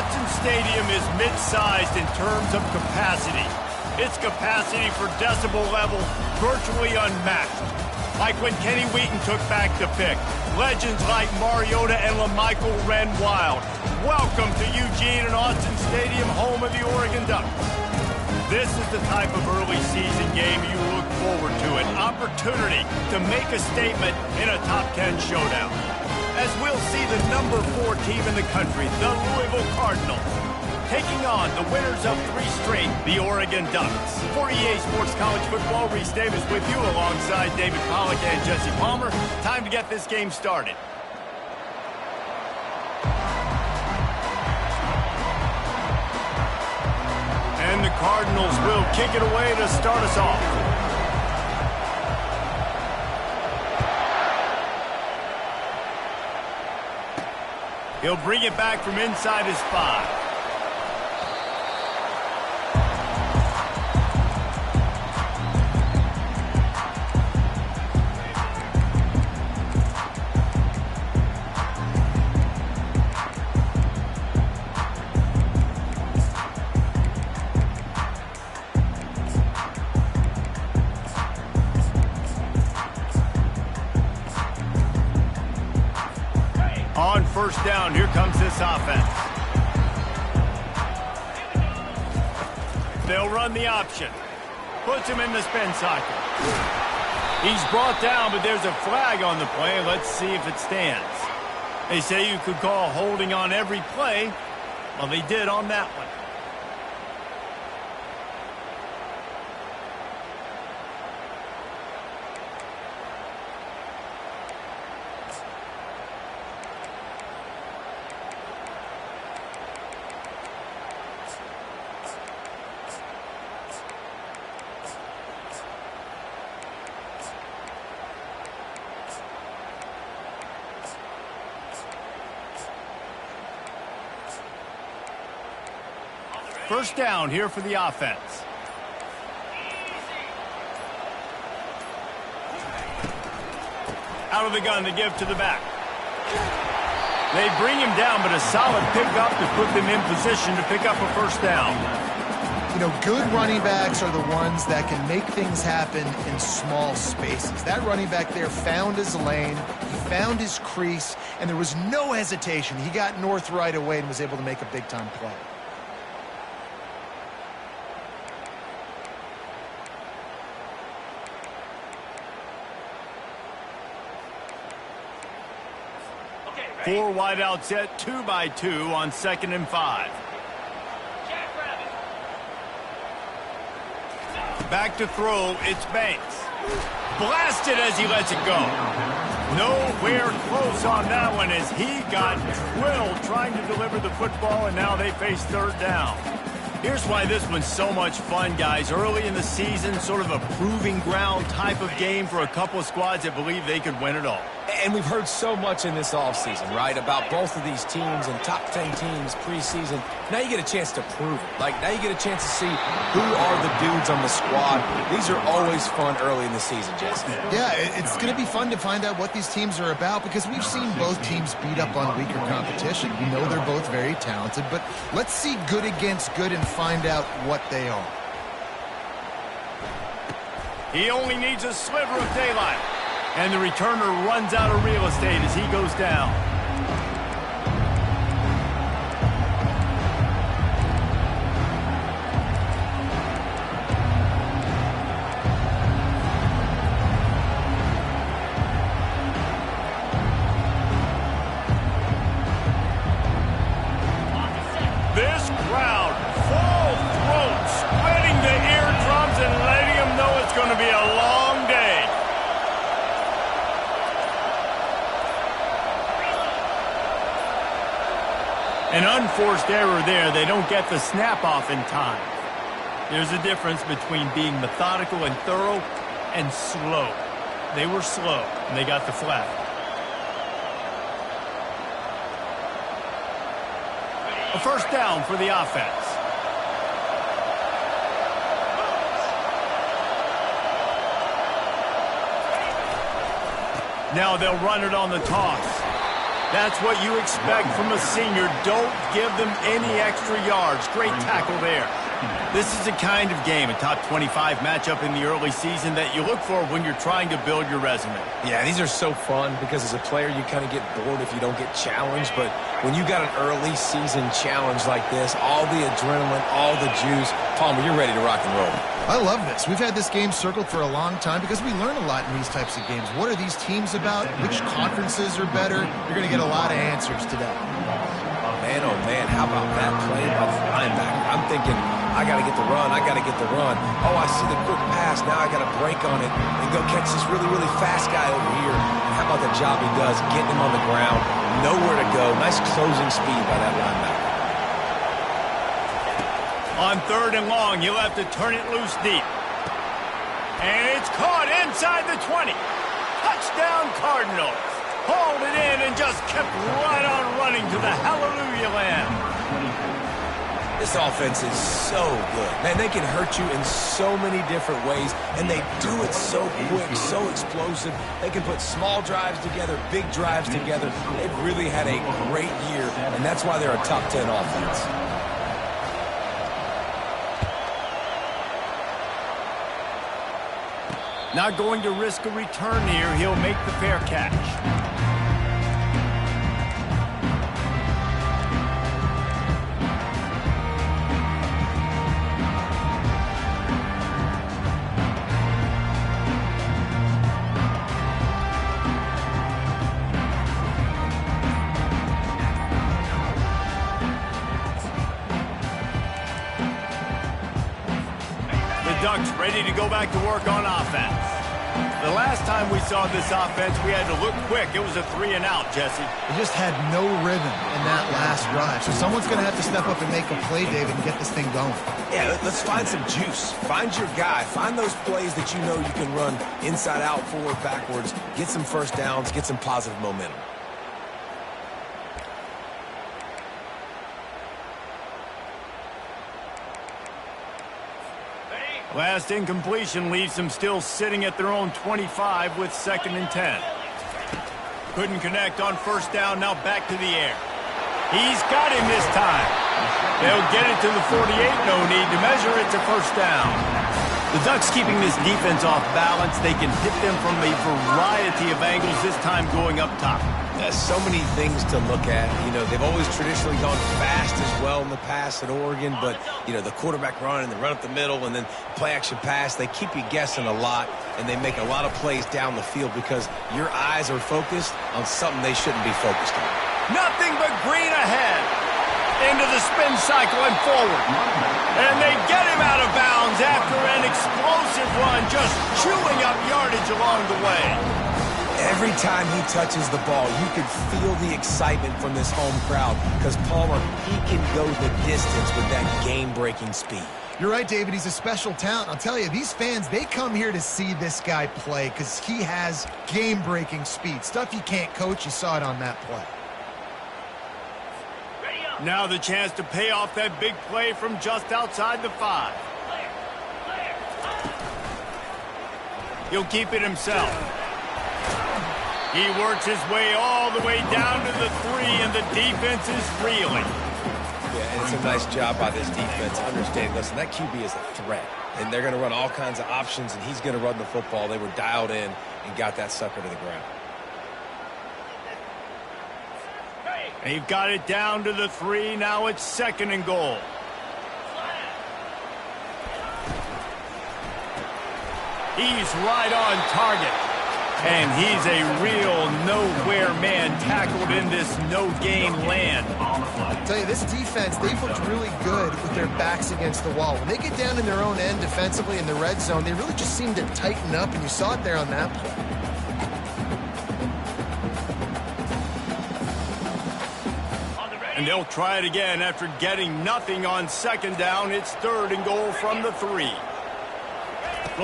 Autzen Stadium is mid-sized in terms of capacity. Its capacity for decibel level virtually unmatched. Like when Kenny Wheaton took back the pick. Legends like Mariota and LaMichael ran wild. Welcome to Eugene and Autzen Stadium, home of the Oregon Ducks. This is the type of early season game you look forward to, an opportunity to make a statement in a top 10 showdown. As we'll see the number 4 team in the country, the Louisville Cardinals, taking on the winners of 3 straight, the Oregon Ducks. For EA Sports College Football, Reese Davis with you alongside David Pollack and Jesse Palmer. Time to get this game started. And the Cardinals will kick it away to start us off. He'll bring it back from inside his 5. On first down, here comes this offense. They'll run the option. Puts him in the spin cycle. He's brought down, but there's a flag on the play. Let's see if it stands. They say you could call holding on every play. Well, they did on that one. First down here for the offense. Out of the gun to give to the back. They bring him down, but a solid pickup to put them in position to pick up a first down. You know, good running backs are the ones that can make things happen in small spaces. That running back there found his lane, he found his crease, and there was no hesitation. He got north right away and was able to make a big-time play. Four wide out set, 2 by 2 on 2nd and 5. Back to throw, it's Banks. Blasted as he lets it go. Nowhere close on that one as he got drilled trying to deliver the football, and now they face third down. Here's why this one's so much fun, guys. Early in the season, sort of a proving ground type of game for a couple of squads that believe they could win it all. And we've heard so much in this offseason, right, about both of these teams and top 10 teams preseason. Now you get a chance to prove it. Like, now you get a chance to see who are the dudes on the squad. These are always fun early in the season, Jesse. Yeah, it's going to be fun to find out what these teams are about because we've seen both teams beat up on weaker competition. We know they're both very talented, but let's see good against good and find out what they are. He only needs a sliver of daylight. And the returner runs out of real estate as he goes down. This crowd, full throat, splitting the eardrums and letting them know it's going to be a long day. An unforced error there. They don't get the snap off in time. There's a difference between being methodical and thorough and slow. They were slow, and they got the flag. A first down for the offense. Now they'll run it on the toss. That's what you expect from a senior. Don't give them any extra yards. Great tackle there. This is the kind of game, a top 25 matchup in the early season, that you look for when you're trying to build your resume. Yeah, these are so fun because as a player, you kind of get bored if you don't get challenged. But when you got an early season challenge like this, all the adrenaline, all the juice, Palmer, you're ready to rock and roll. I love this. We've had this game circled for a long time because we learn a lot in these types of games. What are these teams about? Which conferences are better? You're going to get a lot of answers today. Man, oh man, how about that play by the linebacker? I'm thinking, I got to get the run, I got to get the run. Oh, I see the quick pass, now I got to break on it and go catch this really, really fast guy over here. And how about the job he does, getting him on the ground, nowhere to go. Nice closing speed by that linebacker. On 3rd and long, you'll have to turn it loose deep. And it's caught inside the 20. Touchdown, Cardinals. Hauled it in and just kept right on running to the hallelujah land. This offense is so good. Man, they can hurt you in so many different ways, and they do it so quick, so explosive. They can put small drives together, big drives together. They've really had a great year, and that's why they're a top 10 offense. Not going to risk a return here. He'll make the fair catch. Ducks ready to go back to work on offense. The last time we saw this offense, we had to look quick. It was a 3-and-out, Jesse. They just had no rhythm in that last drive. So someone's going to have to step up and make a play, David, and get this thing going. Yeah, let's find some juice. Find your guy. Find those plays that you know you can run inside out, forward, backwards. Get some first downs. Get some positive momentum. Last incompletion leaves them still sitting at their own 25 with 2nd and 10. Couldn't connect on 1st down, now back to the air. He's got him this time. They'll get it to the 48, no need to measure it to 1st down. The Ducks keeping this defense off balance. They can hit them from a variety of angles, this time going up top. So many things to look at. You know, they've always traditionally gone fast as well in the past at Oregon, but, you know, the quarterback run and the run up the middle and then play-action pass, they keep you guessing a lot, and they make a lot of plays down the field because your eyes are focused on something they shouldn't be focused on. Nothing but green ahead. Into the spin cycle and forward. And they get him out of bounds after an explosive run, just chewing up yardage along the way. Every time he touches the ball, you can feel the excitement from this home crowd because Palmer, he can go the distance with that game-breaking speed. You're right, David. He's a special talent. I'll tell you, these fans, they come here to see this guy play because he has game-breaking speed. Stuff you can't coach. You saw it on that play. Now the chance to pay off that big play from just outside the 5. He'll keep it himself. He works his way all the way down to the 3, and the defense is reeling. Yeah, and it's a nice job by this defense understanding, listen, that QB is a threat, and they're going to run all kinds of options, and he's going to run the football. They were dialed in and got that sucker to the ground. They've got it down to the 3. Now it's 2nd and goal. He's right on target. And he's a real nowhere man tackled in this no-gain land. I'll tell you, this defense, they've looked really good with their backs against the wall. When they get down in their own end defensively in the red zone, they really just seem to tighten up, and you saw it there on that play. And they'll try it again after getting nothing on 2nd down. It's 3rd and goal from the 3.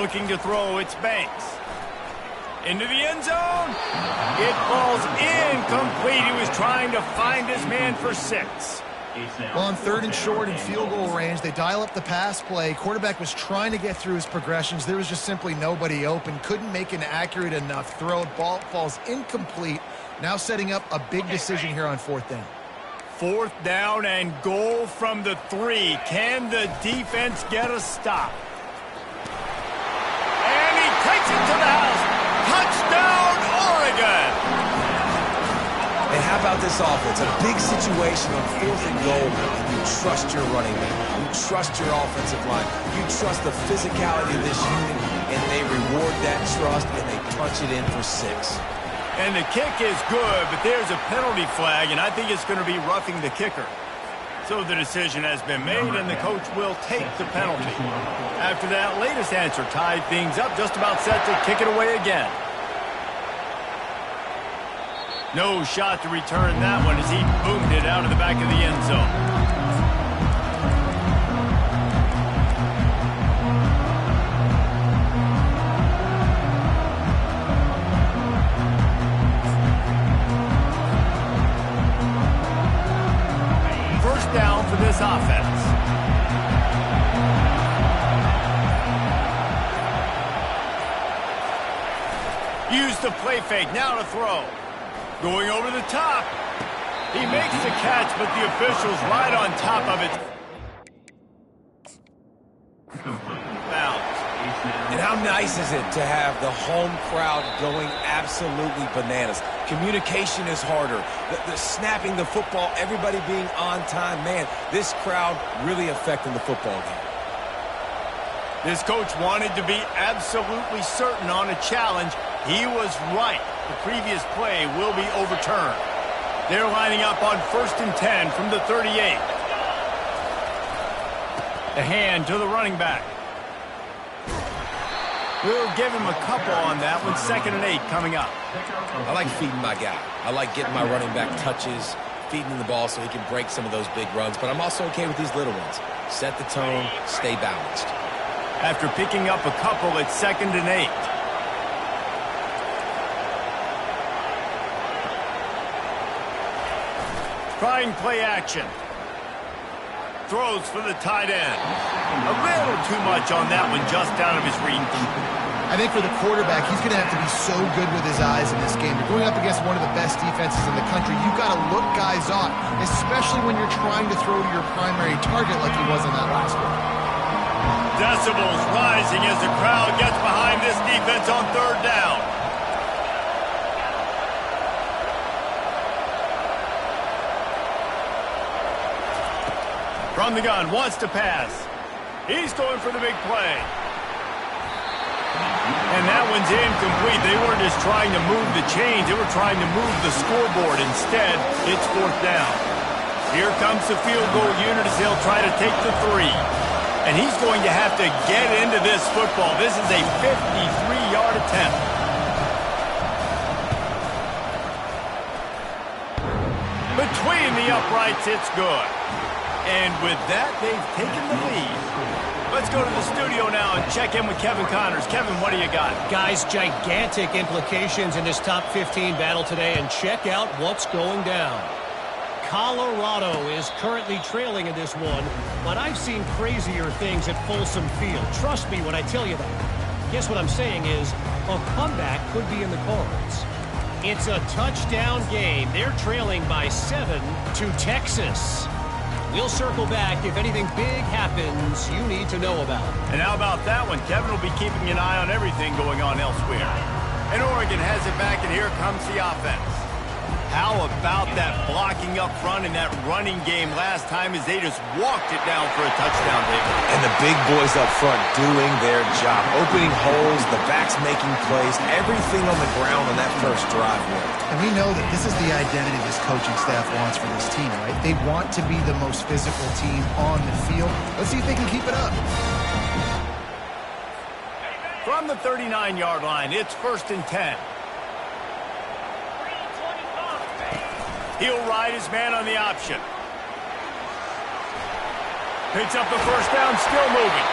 Looking to throw, it's Banks. Into the end zone. It falls incomplete. He was trying to find his man for 6. Well, on 3rd and short in field goal range, they dial up the pass play. Quarterback was trying to get through his progressions. There was just simply nobody open. Couldn't make an accurate enough throw. Ball falls incomplete Now setting up a big decision here on 4th down. 4th down and goal from the 3. Can the defense get a stop? And he takes it to the house. Touchdown, Oregon! And how about this offense? A big situation on 4th and goal, and you trust your running back. You trust your offensive line. You trust the physicality of this unit, and they reward that trust, and they punch it in for 6. And the kick is good, but there's a penalty flag, and I think it's going to be roughing the kicker. So the decision has been made, and the coach will take the penalty. After that latest answer tied things up, just about set to kick it away again. No shot to return that one as he boomed it out of the back of the end zone. Down for this offense. Use the play fake, now to throw. Going over the top. He makes the catch, but the official's right on top of it. Bounce. And how nice is it to have the home crowd going absolutely bananas? Communication is harder. The snapping the football, everybody being on time. Man, this crowd really affecting the football game. This coach wanted to be absolutely certain on a challenge. He was right. The previous play will be overturned. They're lining up on 1st and 10 from the 38. The hand to the running back. We'll give him a couple on that one. 2nd and 8 coming up. I like feeding my guy. I like getting my running back touches, feeding him the ball so he can break some of those big runs. But I'm also okay with these little ones. Set the tone, stay balanced. After picking up a couple, it's 2nd and 8. Trying play action. Throws for the tight end. A little too much on that one, just out of his reach. I think for the quarterback, he's going to have to be so good with his eyes in this game. You're going up against one of the best defenses in the country. You've got to look guys off, especially when you're trying to throw to your primary target like he was in that last one. Decibels rising as the crowd gets behind this defense on 3rd down. From the gun, wants to pass. He's going for the big play. And that one's incomplete. They weren't just trying to move the chains. They were trying to move the scoreboard. Instead, it's 4th down. Here comes the field goal unit as they'll try to take the 3. And he's going to have to get into this football. This is a 53-yard attempt. Between the uprights, it's good. And with that, they've taken the lead. Let's go to the studio now and check in with Kevin Connors. Kevin, what do you got? Guys, gigantic implications in this top 15 battle today, and check out what's going down. Colorado is currently trailing in this one, but I've seen crazier things at Folsom Field. Trust me when I tell you that. Guess what I'm saying is a comeback could be in the cards. It's a touchdown game. They're trailing by 7 to Texas. We'll circle back if anything big happens you need to know about. And how about that one? Kevin will be keeping an eye on everything going on elsewhere. And Oregon has it back, and here comes the offense. How about that blocking up front and that running game last time as they just walked it down for a touchdown, David? And the big boys up front doing their job. Opening holes, the backs making plays, everything on the ground on that first drive worked. And we know that this is the identity this coaching staff wants for this team, right? They want to be the most physical team on the field. Let's see if they can keep it up. From the 39-yard line, it's 1st and 10. He'll ride his man on the option. Picks up the 1st down, still moving.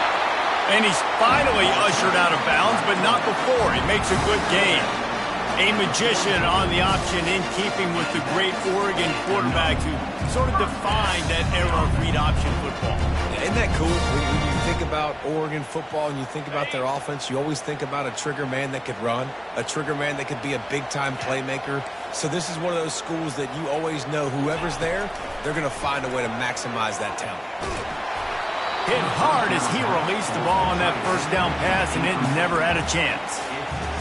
And he's finally ushered out of bounds, but not before. He makes a good gain. A magician on the option, in keeping with the great Oregon quarterbacks who sort of defined that era of read option football. Isn't that cool? When you think about Oregon football and you think about their offense, you always think about a trigger man that could run, a trigger man that could be a big-time playmaker. So this is one of those schools that you always know whoever's there, they're going to find a way to maximize that talent. Hit hard as he released the ball on that first down pass, and it never had a chance.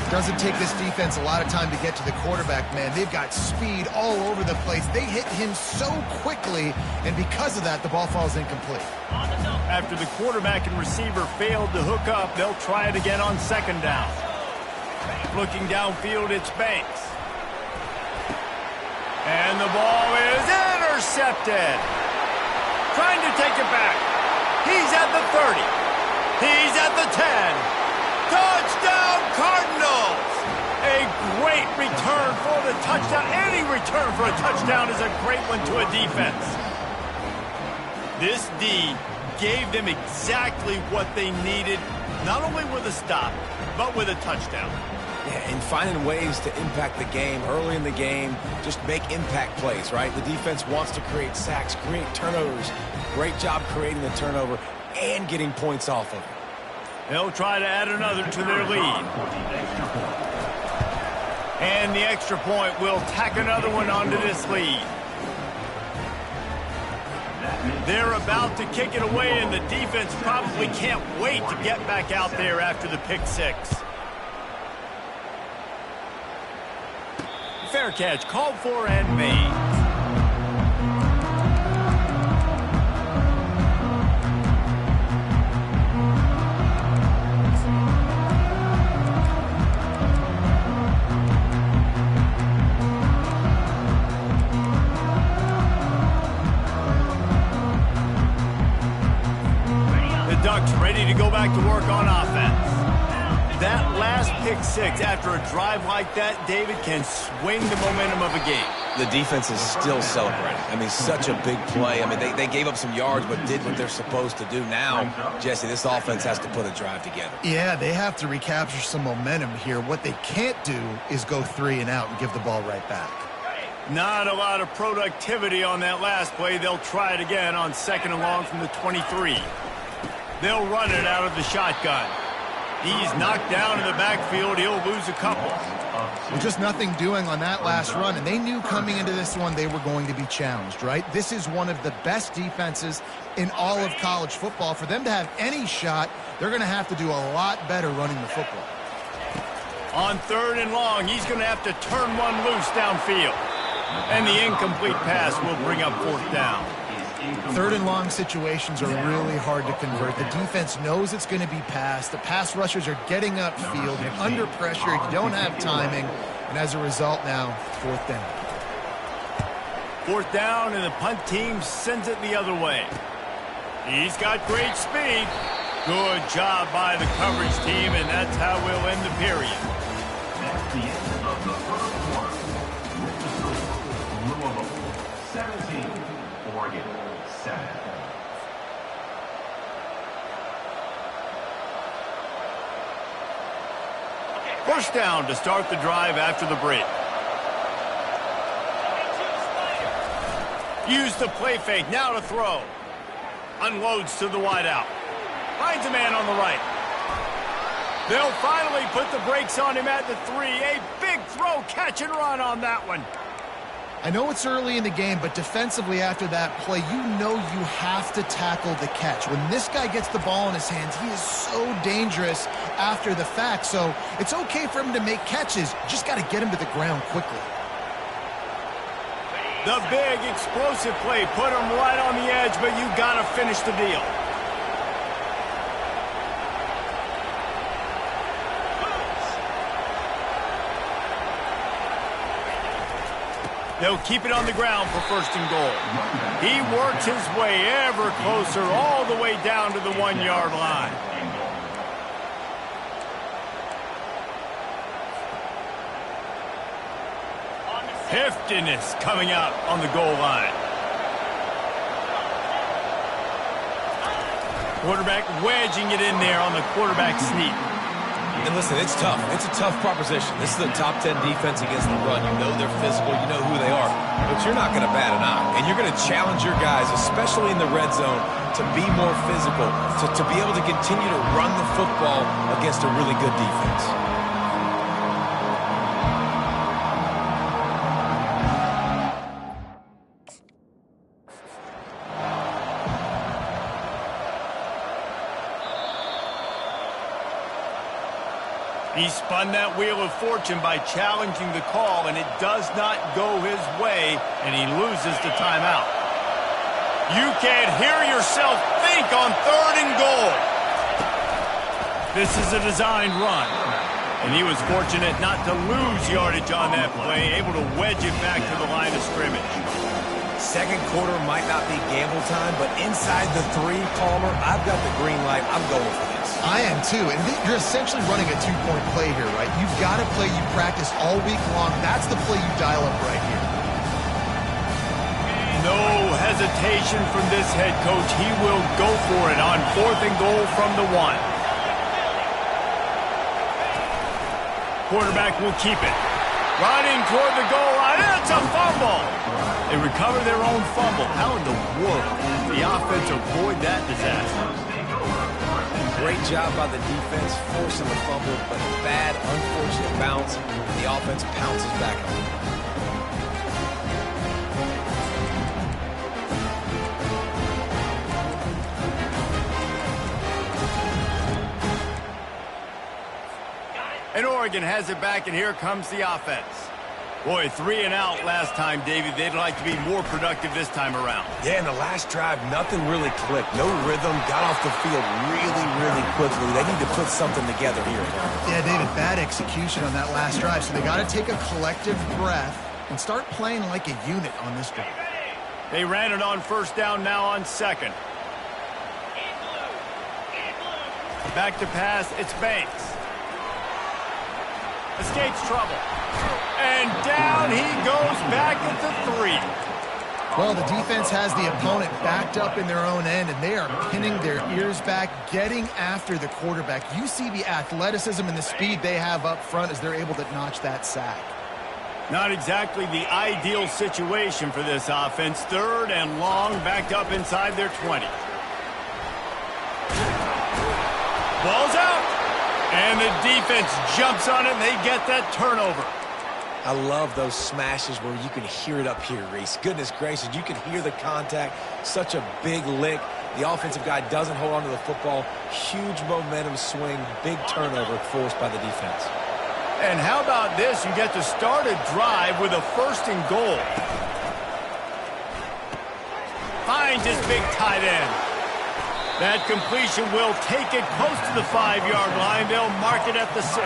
Doesn't take this defense a lot of time to get to the quarterback, man. They've got speed all over the place. They hit him so quickly, and because of that, the ball falls incomplete. After the quarterback and receiver failed to hook up, they'll try it again on second down. Looking downfield, it's Banks. And the ball is intercepted. Trying to take it back. He's at the 30. He's at the 10. Touchdown, Cardinals! A great return for the touchdown. Any return for a touchdown is a great one to a defense. This D gave them exactly what they needed, not only with a stop, but with a touchdown. Yeah, and finding ways to impact the game early in the game, just make impact plays, right? The defense wants to create sacks, create turnovers. Great job creating the turnover and getting points off of it. They'll try to add another to their lead. And the extra point will tack another one onto this lead. They're about to kick it away, and the defense probably can't wait to get back out there after the pick six. Fair catch, called for and made. Ready to go back to work on offense. That last pick six after a drive like that, David, can swing the momentum of a game. The defense is still celebrating. I mean, such a big play. I mean, they gave up some yards but did what they're supposed to do. Now, Jesse, this offense has to put a drive together. Yeah, they have to recapture some momentum here. What they can't do is go 3 and out and give the ball right back. Not a lot of productivity on that last play. They'll try it again on second and long from the 23. They'll run it out of the shotgun. He's knocked down in the backfield. He'll lose a couple. Well, just nothing doing on that last run, and they knew coming into this one they were going to be challenged, right? This is one of the best defenses in all of college football. For them to have any shot, they're going to have to do a lot better running the football. On third and long, he's going to have to turn one loose downfield. And the incomplete pass will bring up fourth down. Third and long situations are really hard to convert. The defense knows it's going to be passed. The pass rushers are getting upfield. You're under pressure. You don't have timing. And as a result now, fourth down. Fourth down, and the punt team sends it the other way. He's got great speed. Good job by the coverage team, and that's how we'll end the period. That's the end of the first quarter. Louisville 17, Oregon 7. First down to start the drive after the break. Use the play fake, now to throw. Unloads to the wideout. Finds a man on the right. They'll finally put the brakes on him at the 3. A big throw, catch and run on that one. I know it's early in the game, but defensively after that play, you know you have to tackle the catch. When this guy gets the ball in his hands, he is so dangerous after the fact. So it's okay for him to make catches. You just got to get him to the ground quickly. The big explosive play put him right on the edge, but you got to finish the deal. They'll keep it on the ground for first and goal. He works his way ever closer all the way down to the 1-yard line. Heftiness coming out on the goal line. Quarterback wedging it in there on the quarterback sneak. And listen, it's tough. It's a tough proposition. This is a top 10 defense against the run. You know they're physical. You know who they are. But you're not going to bat an eye. And you're going to challenge your guys, especially in the red zone, to be more physical, to be able to continue to run the football against a really good defense. He spun that wheel of fortune by challenging the call, and it does not go his way, and he loses the timeout. You can't hear yourself think on 3rd and goal. This is a designed run, and he was fortunate not to lose yardage on that play, able to wedge it back to the line of scrimmage. Second quarter might not be gamble time, but inside the 3, Palmer, I've got the green light. I'm going for this. I am too, and you're essentially running a 2-point play here, right? You've got a play you practice all week long. That's the play you dial up right here. No hesitation from this head coach. He will go for it on 4th and goal from the 1. Quarterback will keep it. Running toward the goal line. It's a fumble. They recover their own fumble. How in the world did the offense avoid that disaster? Great job by the defense, forcing the fumble, but a bad, unfortunate bounce. The offense pounces back on it. And Oregon has it back, and here comes the offense. Boy, 3 and out last time, David. They'd like to be more productive this time around. Yeah, in the last drive, nothing really clicked. No rhythm, got off the field really, really quickly. They need to put something together here. Yeah, David, bad execution on that last drive, so they got to take a collective breath and start playing like a unit on this drive. They ran it on 1st down, now on 2nd. Back to pass, it's Banks. Escapes trouble. And down he goes back into 3. Well, the defense has the opponent backed up in their own end, and they are pinning their ears back, getting after the quarterback. You see the athleticism and the speed they have up front as they're able to notch that sack. Not exactly the ideal situation for this offense. 3rd and long, backed up inside their 20. Ball's out. And the defense jumps on it, and they get that turnover. I love those smashes where you can hear it up here, Reese. Goodness gracious, you can hear the contact. Such a big lick. The offensive guy doesn't hold on to the football. Huge momentum swing, big turnover forced by the defense. And how about this? You get to start a drive with a 1st and goal. Finds his big tight end. That completion will take it close to the 5-yard line. They'll mark it at the 6.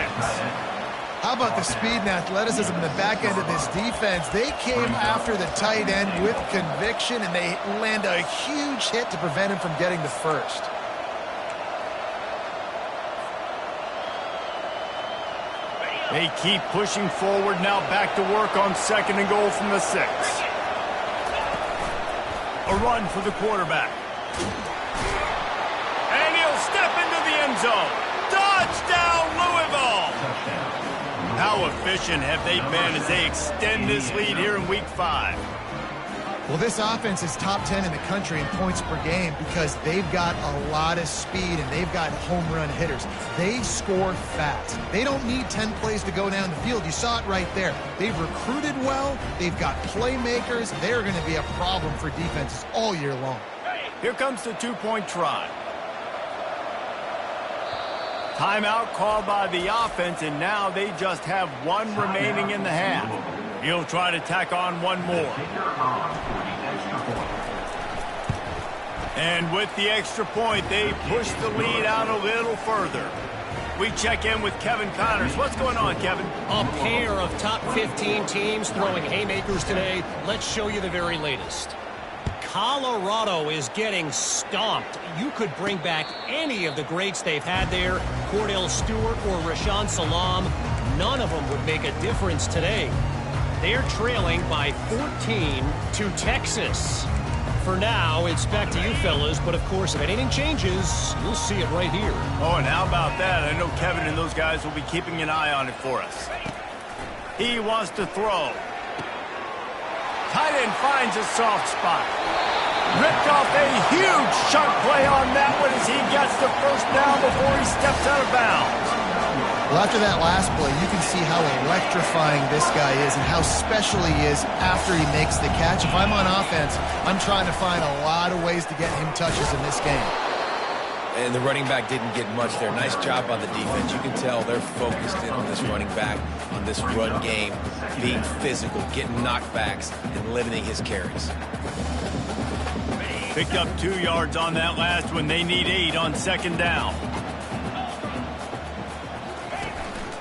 How about the speed and athleticism in the back end of this defense? They came after the tight end with conviction, and they land a huge hit to prevent him from getting the 1st. They keep pushing forward, now back to work on 2nd and goal from the 6. A run for the quarterback. And he'll step into the end zone. Touchdown, Louisville! How efficient have they been as they extend this lead here in Week 5? Well, this offense is top 10 in the country in points per game because they've got a lot of speed and they've got home run hitters. They score fast. They don't need 10 plays to go down the field. You saw it right there. They've recruited well. They've got playmakers. They're going to be a problem for defenses all year long. Here comes the 2-point try. Timeout called by the offense, and now they just have 1 remaining in the half. He'll try to tack on 1 more. And with the extra point, they push the lead out a little further. We check in with Kevin Connors. What's going on, Kevin? A pair of top 15 teams throwing haymakers today. Let's show you the very latest. Colorado is getting stomped. You could bring back any of the greats they've had there, Cordell Stewart or Rashaan Salam. None of them would make a difference today. They're trailing by 14 to Texas. for now, it's back to you fellas. But, of course, if anything changes, you'll see it right here. Oh, and how about that? I know Kevin and those guys will be keeping an eye on it for us. He wants to throw. Tight end finds a soft spot. Ripped off a huge chunk play on that one as he gets the first down before he steps out of bounds. Well, after that last play, you can see how electrifying this guy is and how special he is after he makes the catch. If I'm on offense, I'm trying to find a lot of ways to get him touches in this game. And the running back didn't get much there. Nice job by the defense. You can tell they're focused in on this running back, on this run game, being physical, getting knockbacks, and limiting his carries. Picked up 2 yards on that last one. They need 8 on second down.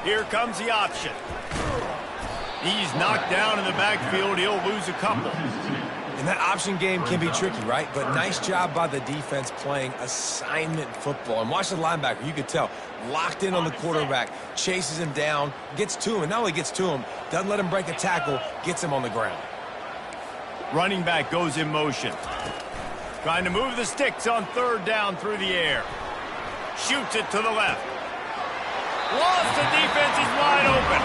Here comes the option. He's knocked down in the backfield. He'll lose a couple. And that option game can be tricky, right? But nice job by the defense playing assignment football. And watch the linebacker. You could tell. Locked in on the quarterback. Chases him down. Gets to him. And not only gets to him, doesn't let him break a tackle. Gets him on the ground. Running back goes in motion. Trying to move the sticks on third down through the air. Shoots it to the left. Lost the defense. He's wide open.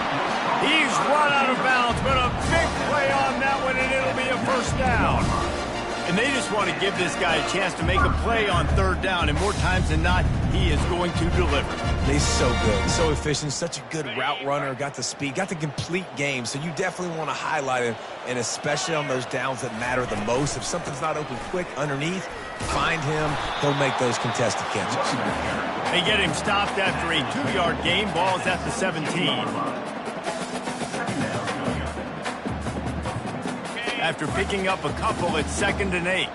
He's run out of bounds, but a big play on that one, and it'll be a first down. And they just want to give this guy a chance to make a play on third down, and more times than not, he is going to deliver. He's so good, so efficient, such a good route runner, got the speed, got the complete game, so you definitely want to highlight him, and especially on those downs that matter the most. If something's not open quick underneath, find him, he'll make those contested catches. They get him stopped after a 2-yard gain. Ball's at the 17. After picking up a couple, it's 2nd and 8.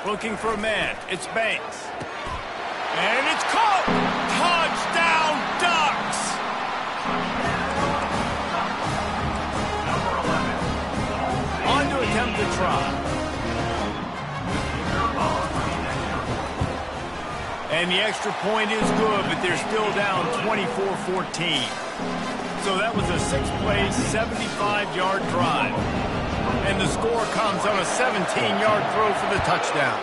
Looking for a man. It's Banks. And it's caught! Touchdown, Ducks! On to attempt the try. And the extra point is good, but they're still down 24-14. So that was a 6-play, 75-yard drive. And the score comes on a 17-yard throw for the touchdown.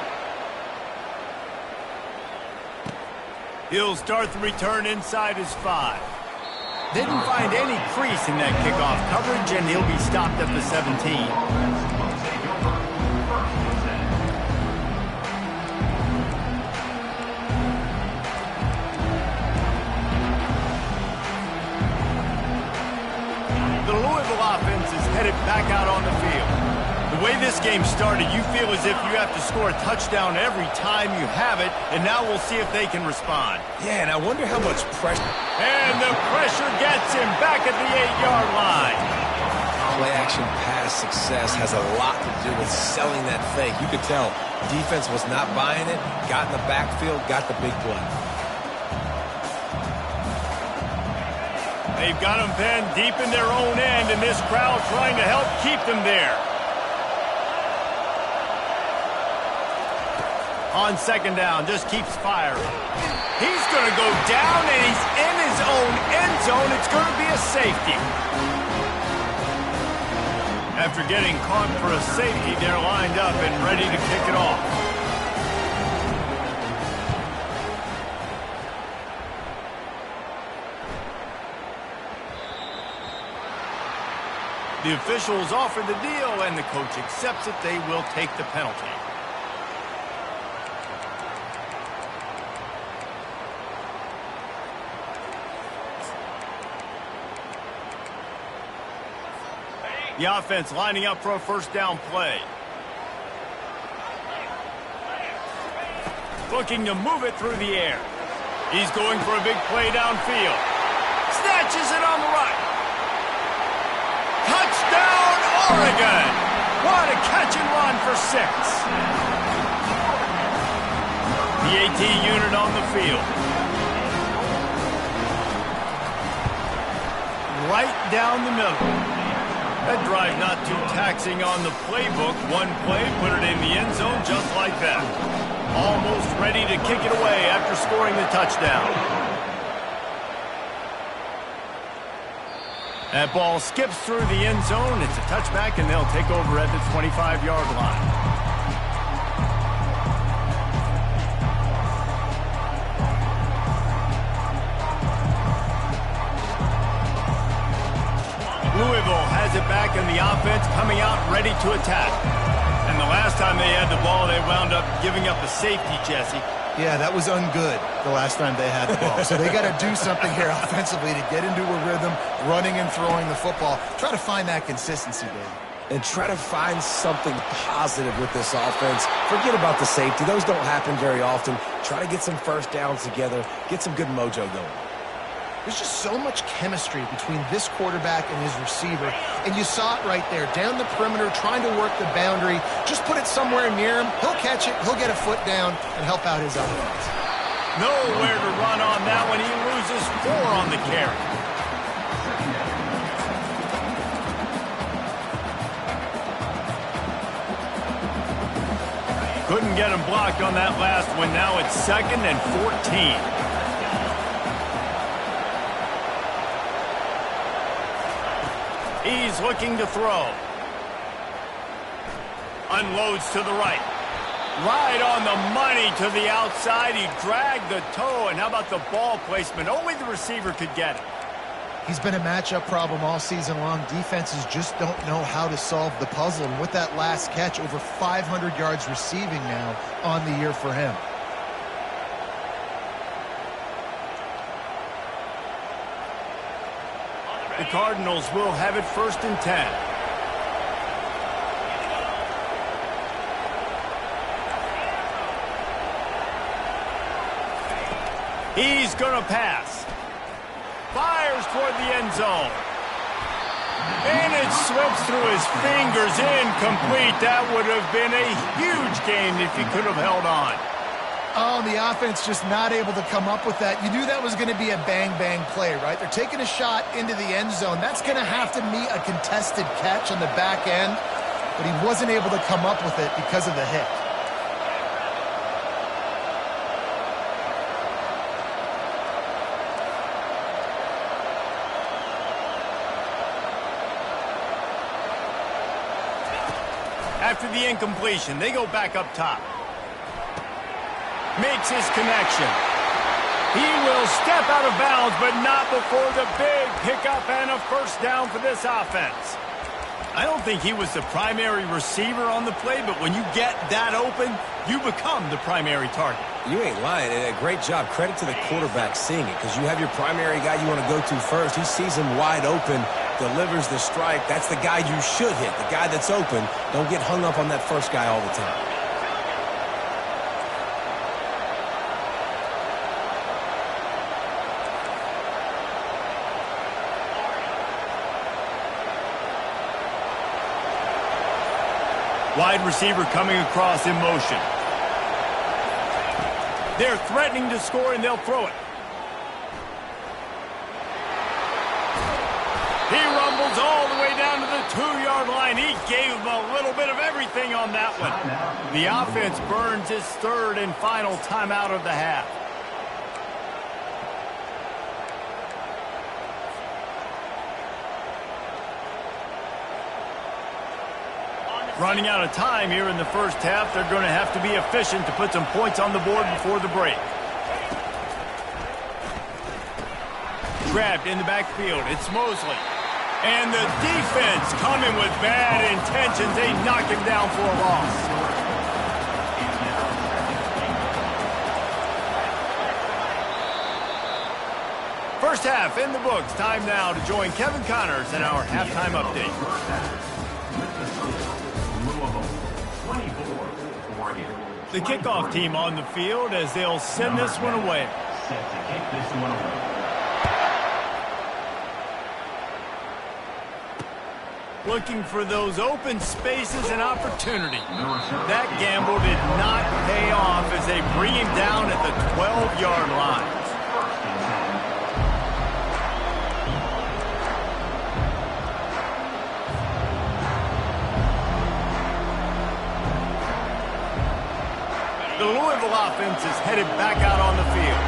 He'll start the return inside his 5. Didn't find any crease in that kickoff coverage, and he'll be stopped at the 17. The Louisville offense is headed back out on the field. The way this game started, you feel as if you have to score a touchdown every time you have it, and now we'll see if they can respond. Yeah, and I wonder how much pressure. And the pressure gets him back at the 8-yard line. Play-action pass success has a lot to do with selling that fake. You could tell defense was not buying it, got in the backfield, got the big play. They've got them pinned deep in their own end, and this crowd trying to help keep them there. On second down, just keeps firing. He's going to go down, and he's in his own end zone. It's going to be a safety. After getting caught for a safety, they're lined up and ready to kick it off. The officials offer the deal, and the coach accepts it. They will take the penalty. The offense lining up for a first down play. Looking to move it through the air. He's going for a big play downfield. Snatches it on the right. Touchdown, Oregon! What a catch and run for 6. The AT unit on the field. Right down the middle. That drive not too taxing on the playbook. One play, put it in the end zone just like that. Almost ready to kick it away after scoring the touchdown. That ball skips through the end zone. It's a touchback, and they'll take over at the 25-yard line. Louisville has it back in the offense, coming out ready to attack. And the last time they had the ball, they wound up giving up a safety, Jesse. Yeah, that was ungood the last time they had the ball. So they got to do something here offensively to get into a rhythm, running and throwing the football. Try to find that consistency, Dave. And try to find something positive with this offense. Forget about the safety. Those don't happen very often. Try to get some first downs together, get some good mojo going. There's just so much chemistry between this quarterback and his receiver, and you saw it right there, down the perimeter, trying to work the boundary. Just put it somewhere near him. He'll catch it, he'll get a foot down, and help out his offense. Nowhere to run on that one. He loses 4 on the carry. Couldn't get him blocked on that last one. Now it's 2nd and 14. He's looking to throw. Unloads to the right. Right on the money to the outside. He dragged the toe, and how about the ball placement? Only the receiver could get it. He's been a matchup problem all season long. Defenses just don't know how to solve the puzzle. And with that last catch, over 500 yards receiving now on the year for him. The Cardinals will have it 1st and 10. He's going to pass. Fires toward the end zone. And it slips through his fingers. Incomplete. That would have been a huge gain if he could have held on. Oh, and the offense just not able to come up with that. You knew that was going to be a bang-bang play, right? They're taking a shot into the end zone. That's going to have to meet a contested catch on the back end, but he wasn't able to come up with it because of the hit. After the incompletion, they go back up top. Makes his connection. He will step out of bounds, but not before the big pickup and a first down for this offense. I don't think he was the primary receiver on the play, but when you get that open, you become the primary target. You ain't lying, and a great job. Credit to the quarterback seeing it, because you have your primary guy you want to go to first. He sees him wide open, delivers the strike. That's the guy you should hit, the guy that's open. Don't get hung up on that first guy all the time. Wide receiver coming across in motion. They're threatening to score, and they'll throw it. He rumbles all the way down to the 2-yard line. He gave him a little bit of everything on that one. The offense burns its 3rd and final timeout of the half. Running out of time here in the first half. They're going to have to be efficient to put some points on the board before the break. Grabbed in the backfield. It's Mosley. And the defense coming with bad intentions. They knock him down for a loss. First half in the books. Time now to join Kevin Connors in our halftime update. The kickoff team on the field as they'll send this one away. Set to kick this one away. Looking for those open spaces and opportunity. That gamble did not pay off as they bring him down at the 12-yard line. The Louisville offense is headed back out on the field.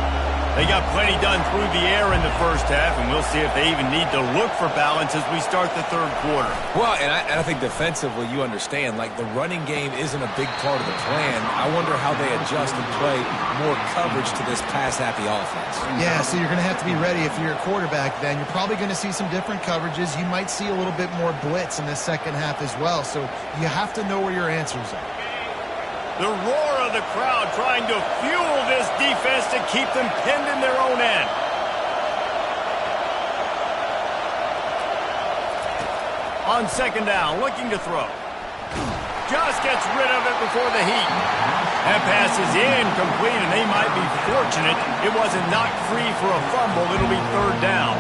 They got plenty done through the air in the first half, and we'll see if they even need to look for balance as we start the third quarter. Well, and I think defensively, you understand, like the running game isn't a big part of the plan. I wonder how they adjust and play more coverage to this pass-happy offense. Yeah, so you're going to have to be ready if you're a quarterback then. You're probably going to see some different coverages. You might see a little bit more blitz in the second half as well, so you have to know where your answers are. The roar of the crowd trying to fuel this defense to keep them pinned in their own end. On second down, looking to throw. Just gets rid of it before the heat. That pass is incomplete, and they might be fortunate it wasn't knocked free for a fumble. It'll be third down.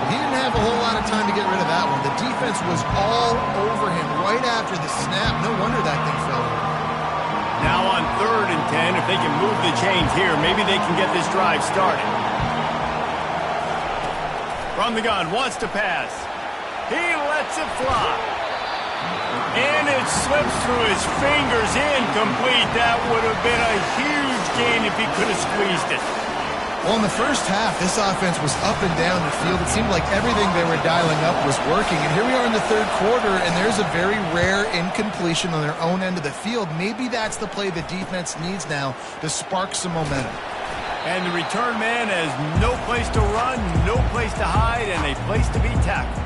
He didn't have a whole lot of time to get rid of that one. The defense was all over him right after the snap. No wonder that thing fell over. Now on 3rd and 10, if they can move the chains here, maybe they can get this drive started. From the gun, wants to pass. He lets it fly. And it slips through his fingers, incomplete. That would have been a huge gain if he could have squeezed it. Well, in the first half, this offense was up and down the field. It seemed like everything they were dialing up was working. And here we are in the third quarter, and there's a very rare incompletion on their own end of the field. Maybe that's the play the defense needs now to spark some momentum. And the return man has no place to run, no place to hide, and a place to be tackled.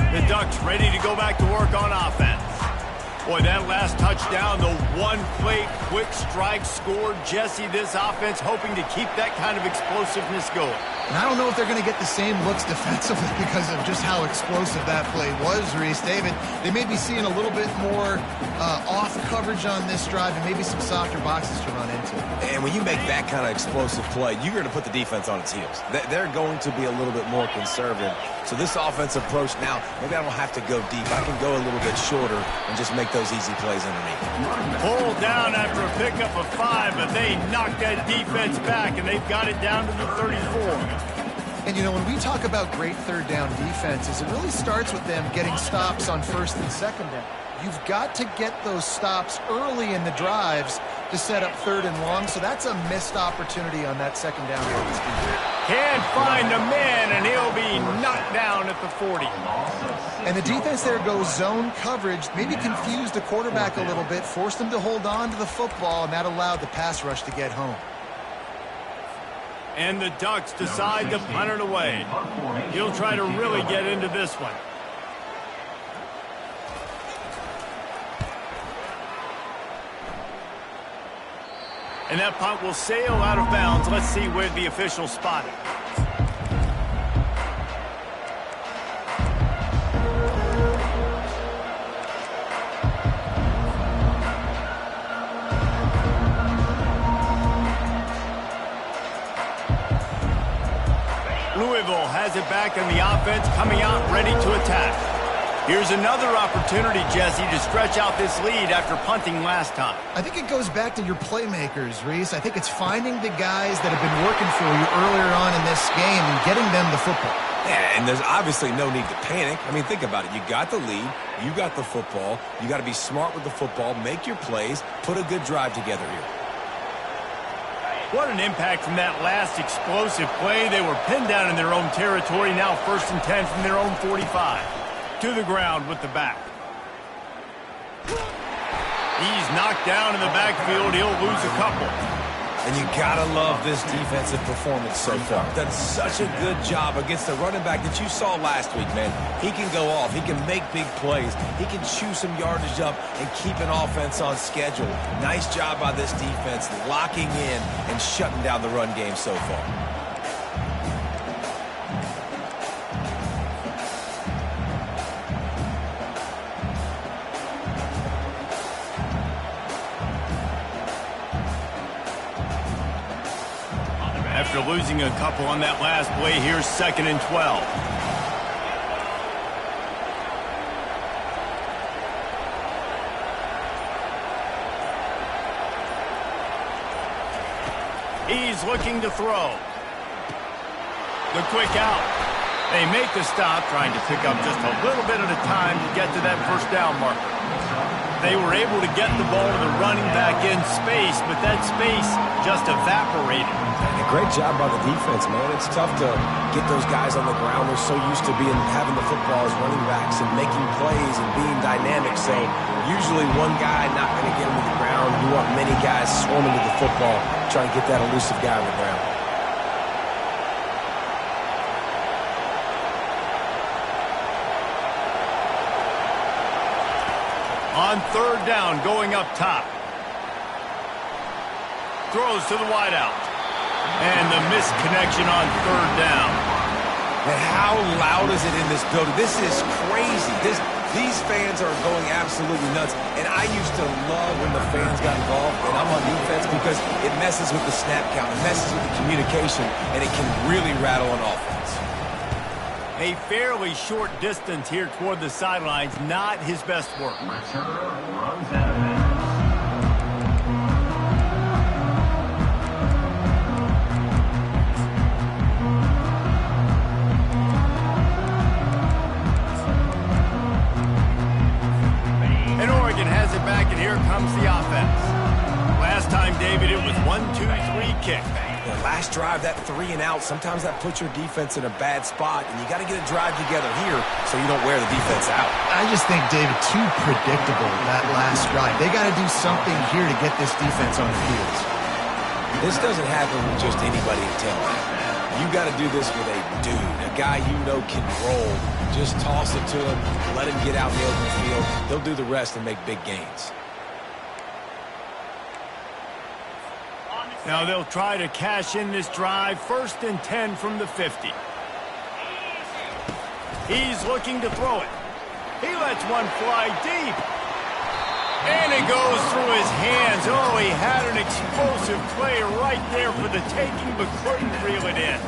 The Ducks ready to go back to work on offense. Boy, that last touchdown, the one-play quick strike scored. Jesse, this offense hoping to keep that kind of explosiveness going. And I don't know if they're going to get the same looks defensively because of just how explosive that play was, Reese. David, they may be seeing a little bit more off coverage on this drive and maybe some softer boxes to run into. And when you make that kind of explosive play, you're going to put the defense on its heels. They're going to be a little bit more conservative. So this offensive approach now, maybe I don't have to go deep. I can go a little bit shorter and just make those easy plays underneath. Pulled down after a pickup of 5, but they knocked that defense back, and they've got it down to the 34. And, you know, when we talk about great third down defenses, it really starts with them getting stops on first and second down. You've got to get those stops early in the drives to set up third and long, so that's a missed opportunity on that second down. Can't find a man, and he'll be knocked down at the 40. And the defense there goes zone coverage, maybe confused the quarterback a little bit, forced him to hold on to the football, and that allowed the pass rush to get home. And the Ducks decide to punt it away. He'll try to really get into this one. And that punt will sail out of bounds. Let's see where the officials spot it. Louisville has it back in the offense, coming out ready to attack. Here's another opportunity, Jesse, to stretch out this lead after punting last time. I think it goes back to your playmakers, Reese. I think it's finding the guys that have been working for you earlier on in this game and getting them the football. Yeah, and there's obviously no need to panic. I mean, think about it. You got the lead. You got the football. You got to be smart with the football, make your plays, put a good drive together here. What an impact from that last explosive play. They were pinned down in their own territory, now 1st and 10 from their own 45. To the ground with the back. He's knocked down in the backfield. He'll lose a couple. And you gotta love this defensive performance so far. Done such a good job against the running back that you saw last week, man. He can go off. He can make big plays. He can chew some yardage up and keep an offense on schedule. Nice job by this defense locking in and shutting down the run game so far. After losing a couple on that last play, here's 2nd and 12. He's looking to throw. The quick out. They make the stop, trying to pick up just a little bit at a time to get to that first down marker. They were able to get the ball to the running back in space, but that space just evaporated. And a great job by the defense, man. It's tough to get those guys on the ground. They're so used to having the football as running backs and making plays and being dynamic. So usually one guy not going to get him to the ground. You want many guys swarming to the football, trying to get that elusive guy on the ground. On third down, going up top. Throws to the wideout. And the missed connection on third down. And how loud is it in this building? This is crazy. These fans are going absolutely nuts. And I used to love when the fans got involved, and I'm on defense, because it messes with the snap count, it messes with the communication, and it can really rattle an offense. A fairly short distance here toward the sidelines, not his best work. Returner runs out of bounds. And Oregon has it back, and here comes the offense. Last time, David, it was 1-2-3 kick. Last drive, that 3 and out, sometimes that puts your defense in a bad spot, and you got to get a drive together here so you don't wear the defense out. I just think, David, too predictable, that last drive. They got to do something here to get this defense on their heels. This doesn't happen with just anybody in tailback. You got to do this with a dude, a guy you know can roll. Just toss it to him, let him get out in the open field. They'll do the rest and make big gains. Now they'll try to cash in this drive. 1st and 10 from the 50. He's looking to throw it. He lets one fly deep. And it goes through his hands. Oh, he had an explosive play right there for the taking, but couldn't reel it in.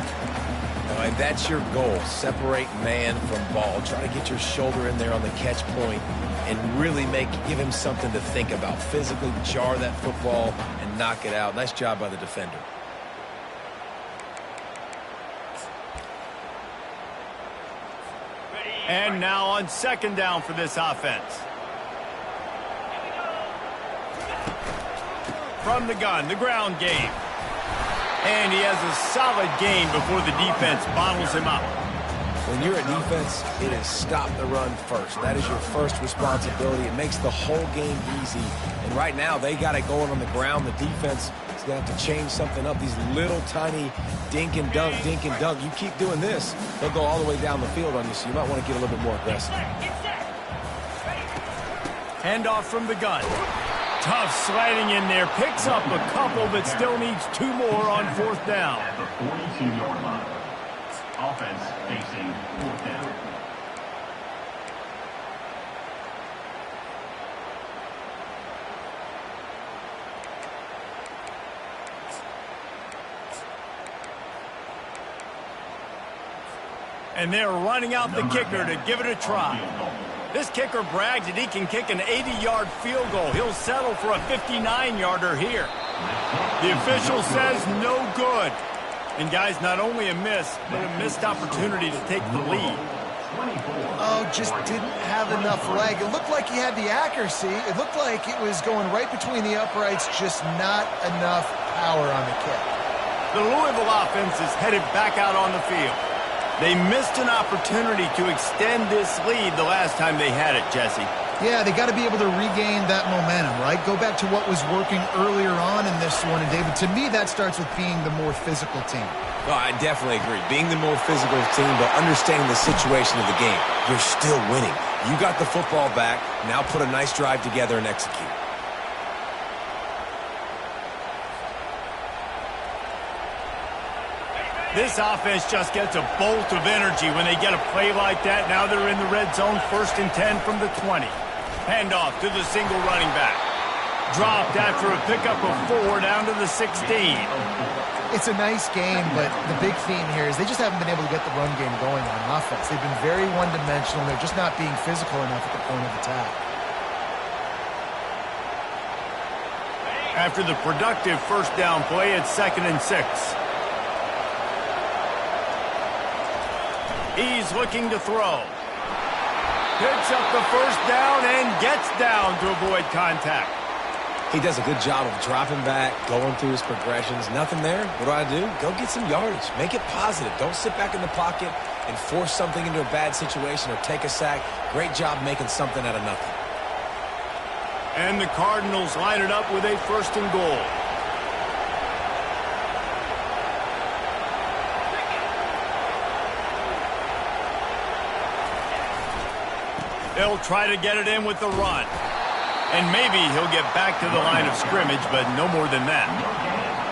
And that's your goal. Separate man from ball. Try to get your shoulder in there on the catch point and really give him something to think about. Physically jar that football and knock it out. Nice job by the defender. And now on 2nd down for this offense. From the gun, the ground game. And he has a solid gain before the defense bottles him up. When you're a defense, it is stop the run first. That is your first responsibility. It makes the whole game easy. And right now, they got it going on the ground. The defense is going to have to change something up. These little tiny dink and dunk, dink and dunk. You keep doing this, they'll go all the way down the field on you, so you might want to get a little bit more aggressive. Handoff from the gun. Tough sliding in there. Picks up a couple, but still needs 2 more on 4th down. At the 42-yard line. Offense facing 4th down. And they're running out the kicker to give it a try. This kicker brags that he can kick an 80-yard field goal. He'll settle for a 59-yarder here. The official says no good. And, guys, not only a miss, but a missed opportunity to take the lead. Oh, just didn't have enough leg. It looked like he had the accuracy. It looked like it was going right between the uprights, just not enough power on the kick. The Louisville offense is headed back out on the field. They missed an opportunity to extend this lead the last time they had it, Jesse. Yeah, they got to be able to regain that momentum, right? Go back to what was working earlier on in this one. And, David, to me, that starts with being the more physical team. Oh, I definitely agree. Being the more physical team, but understanding the situation of the game. You're still winning. You got the football back. Now put a nice drive together and execute. This offense just gets a bolt of energy when they get a play like that. Now they're in the red zone, 1st and 10 from the 20. Handoff to the single running back. Dropped after a pickup of 4 down to the 16. It's a nice game, but the big theme here is they just haven't been able to get the run game going on offense. They've been very one-dimensional. They're just not being physical enough at the point of attack. After the productive 1st down play, it's 2nd and 6. He's looking to throw. Picks up the first down and gets down to avoid contact. He does a good job of dropping back, going through his progressions. Nothing there. What do? Go get some yardage. Make it positive. Don't sit back in the pocket and force something into a bad situation or take a sack. Great job making something out of nothing. And the Cardinals line it up with a 1st and goal. They'll try to get it in with the run. And maybe he'll get back to the line of scrimmage, but no more than that.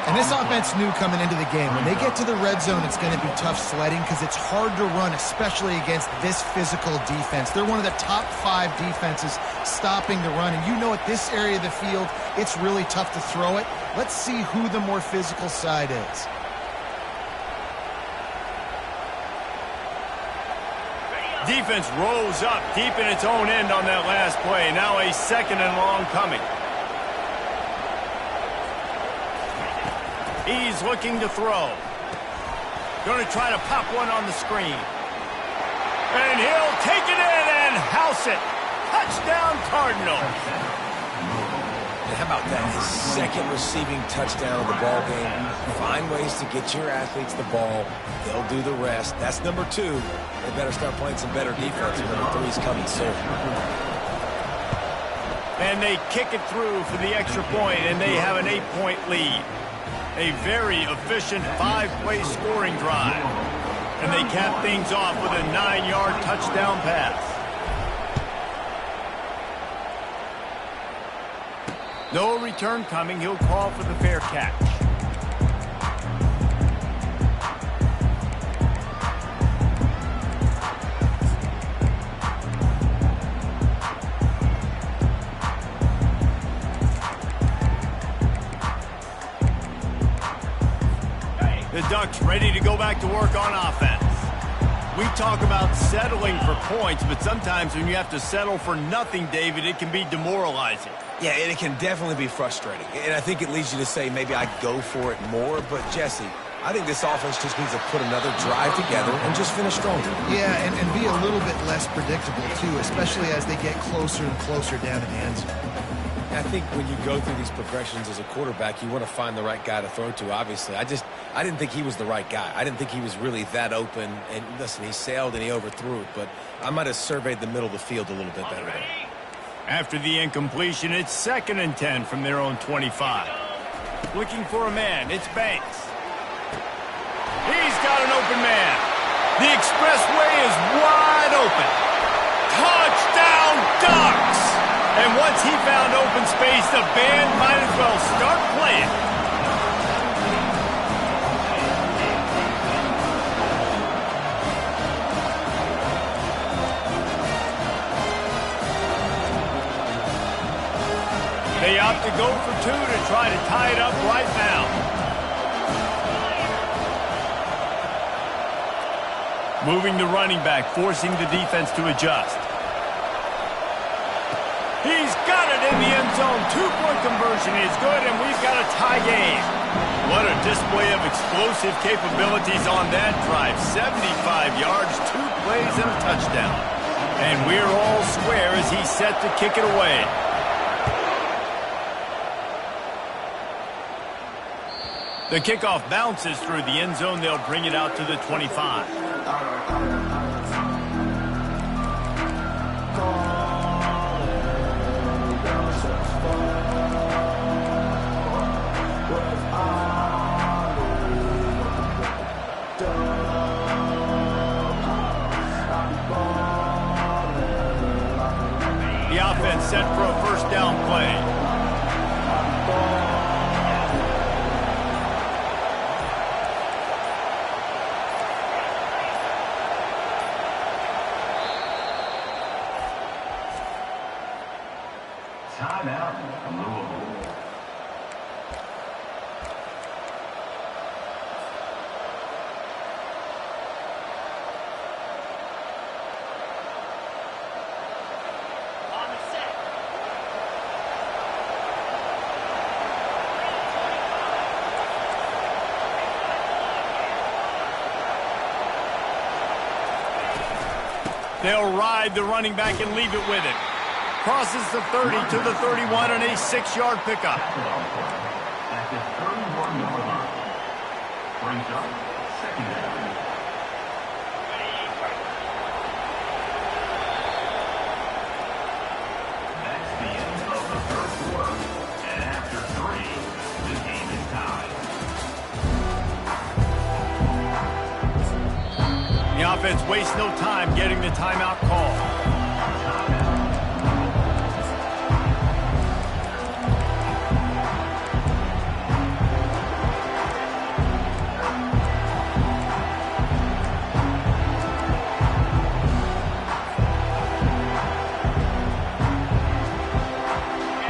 And this offense knew coming into the game, when they get to the red zone, it's going to be tough sledding because it's hard to run, especially against this physical defense. They're one of the top 5 defenses stopping the run. And you know at this area of the field, it's really tough to throw it. Let's see who the more physical side is. Defense rolls up deep in its own end on that last play. Now a 2nd and long coming. He's looking to throw. Going to try to pop one on the screen. And he'll take it in and house it. Touchdown, Cardinals. And how about that? His 2nd receiving touchdown of the ball game. Find ways to get your athletes the ball. They'll do the rest. That's number 2. They better start playing some better defense. Number 3's coming soon. And they kick it through for the extra point, and they have an 8-point lead. A very efficient 5-play scoring drive. And they cap things off with a 9-yard touchdown pass. No return coming. He'll call for the fair catch. The Ducks ready to go back to work on offense. We talk about settling for points, but sometimes when you have to settle for nothing, David, it can be demoralizing. Yeah, and it can definitely be frustrating. And I think it leads you to say maybe I'd go for it more. But, Jesse, I think this offense just needs to put another drive together and just finish stronger. Yeah, and be a little bit less predictable, too, especially as they get closer and closer down in the end zone. I think when you go through these progressions as a quarterback, you want to find the right guy to throw to, obviously. I didn't think he was the right guy. I didn't think he was really that open. And, listen, he sailed and he overthrew it. But I might have surveyed the middle of the field a little bit better there. After the incompletion, it's 2nd and 10 from their own 25. Looking for a man. It's Banks. He's got an open man. The expressway is wide open. Touchdown, Ducks! And once he found open space, the band might as well start playing. They opt to go for 2 to try to tie it up right now. Moving the running back, forcing the defense to adjust. He's got it in the end zone. 2-point conversion is good, and we've got a tie game. What a display of explosive capabilities on that drive. 75 yards, 2 plays, and a touchdown. And we're all square as he's set to kick it away. The kickoff bounces through the end zone. They'll bring it out to the 25. The offense set for a 1st down play. Timeout, Louisville. They'll ride the running back and leave it with it. Crosses the 30 to the 31 on a 6-yard pickup. At the 31-yard line. Brings up second down. That's the end of the third quarter. And after 3, the game is tied. The offense wastes no time getting the timeout call.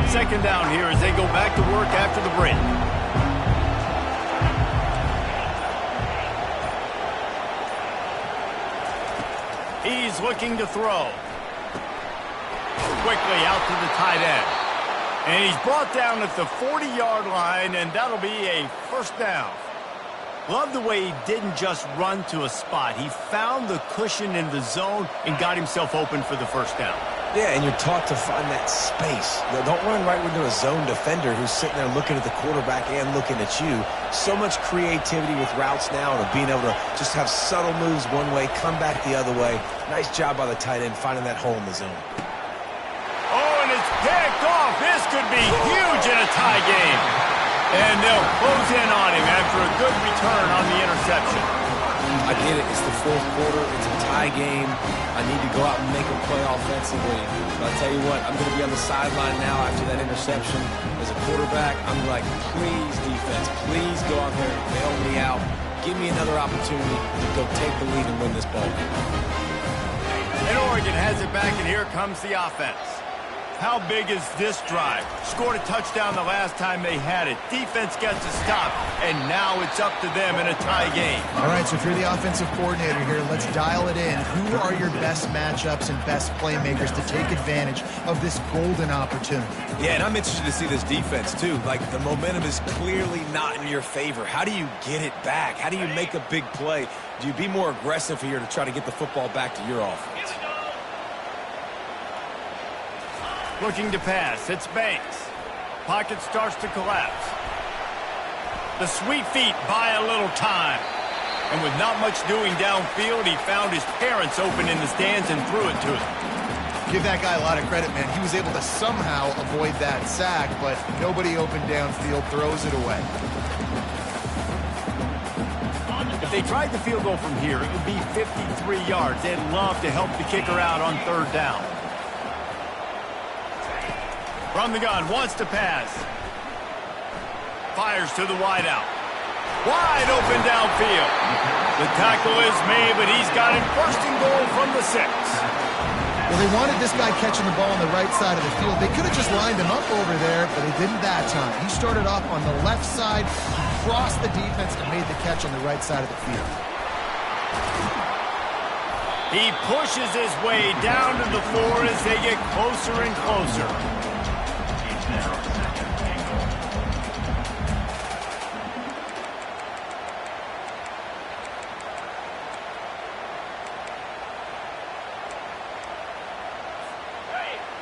Second down here as they go back to work after the break. He's looking to throw. Quickly out to the tight end. And he's brought down at the 40-yard line, and that'll be a first down. Love the way he didn't just run to a spot. He found the cushion in the zone and got himself open for the first down. Yeah, and you're taught to find that space. Don't run right into a zone defender who's sitting there looking at the quarterback and looking at you. So much creativity with routes now and being able to just have subtle moves one way, come back the other way. Nice job by the tight end finding that hole in the zone. Oh, and it's picked off. This could be huge in a tie game. And they'll close in on him after a good return on the interception. I get it. It's the fourth quarter. It's a tie game. I need to go out and make a play offensively. But I'll tell you what, I'm going to be on the sideline now after that interception. As a quarterback, I'm like, please, defense, please go out there and bail me out. Give me another opportunity to go take the lead and win this ball game. And Oregon has it back, and here comes the offense. How big is this drive? Scored a touchdown the last time they had it. Defense gets a stop, and now it's up to them in a tie game. All right, so if you're the offensive coordinator here, let's dial it in. Who are your best matchups and best playmakers to take advantage of this golden opportunity? Yeah, and I'm interested to see this defense, too. Like, the momentum is clearly not in your favor. How do you get it back? How do you make a big play? Do you be more aggressive here to try to get the football back to your offense? Looking to pass, it's Banks. Pocket starts to collapse. The sweet feet buy a little time. And with not much doing downfield, he found his parents open in the stands and threw it to him. Give that guy a lot of credit, man. He was able to somehow avoid that sack, but nobody open downfield, throws it away. If they tried the field goal from here, it would be 53 yards. They'd love to help the kicker out on third down. From the gun, wants to pass. Fires to the wideout. Wide open downfield. The tackle is made, but he's got him first and goal from the 6. Well, they wanted this guy catching the ball on the right side of the field. They could have just lined him up over there, but they didn't that time. He started off on the left side, he crossed the defense, and made the catch on the right side of the field. He pushes his way down to the floor as they get closer and closer.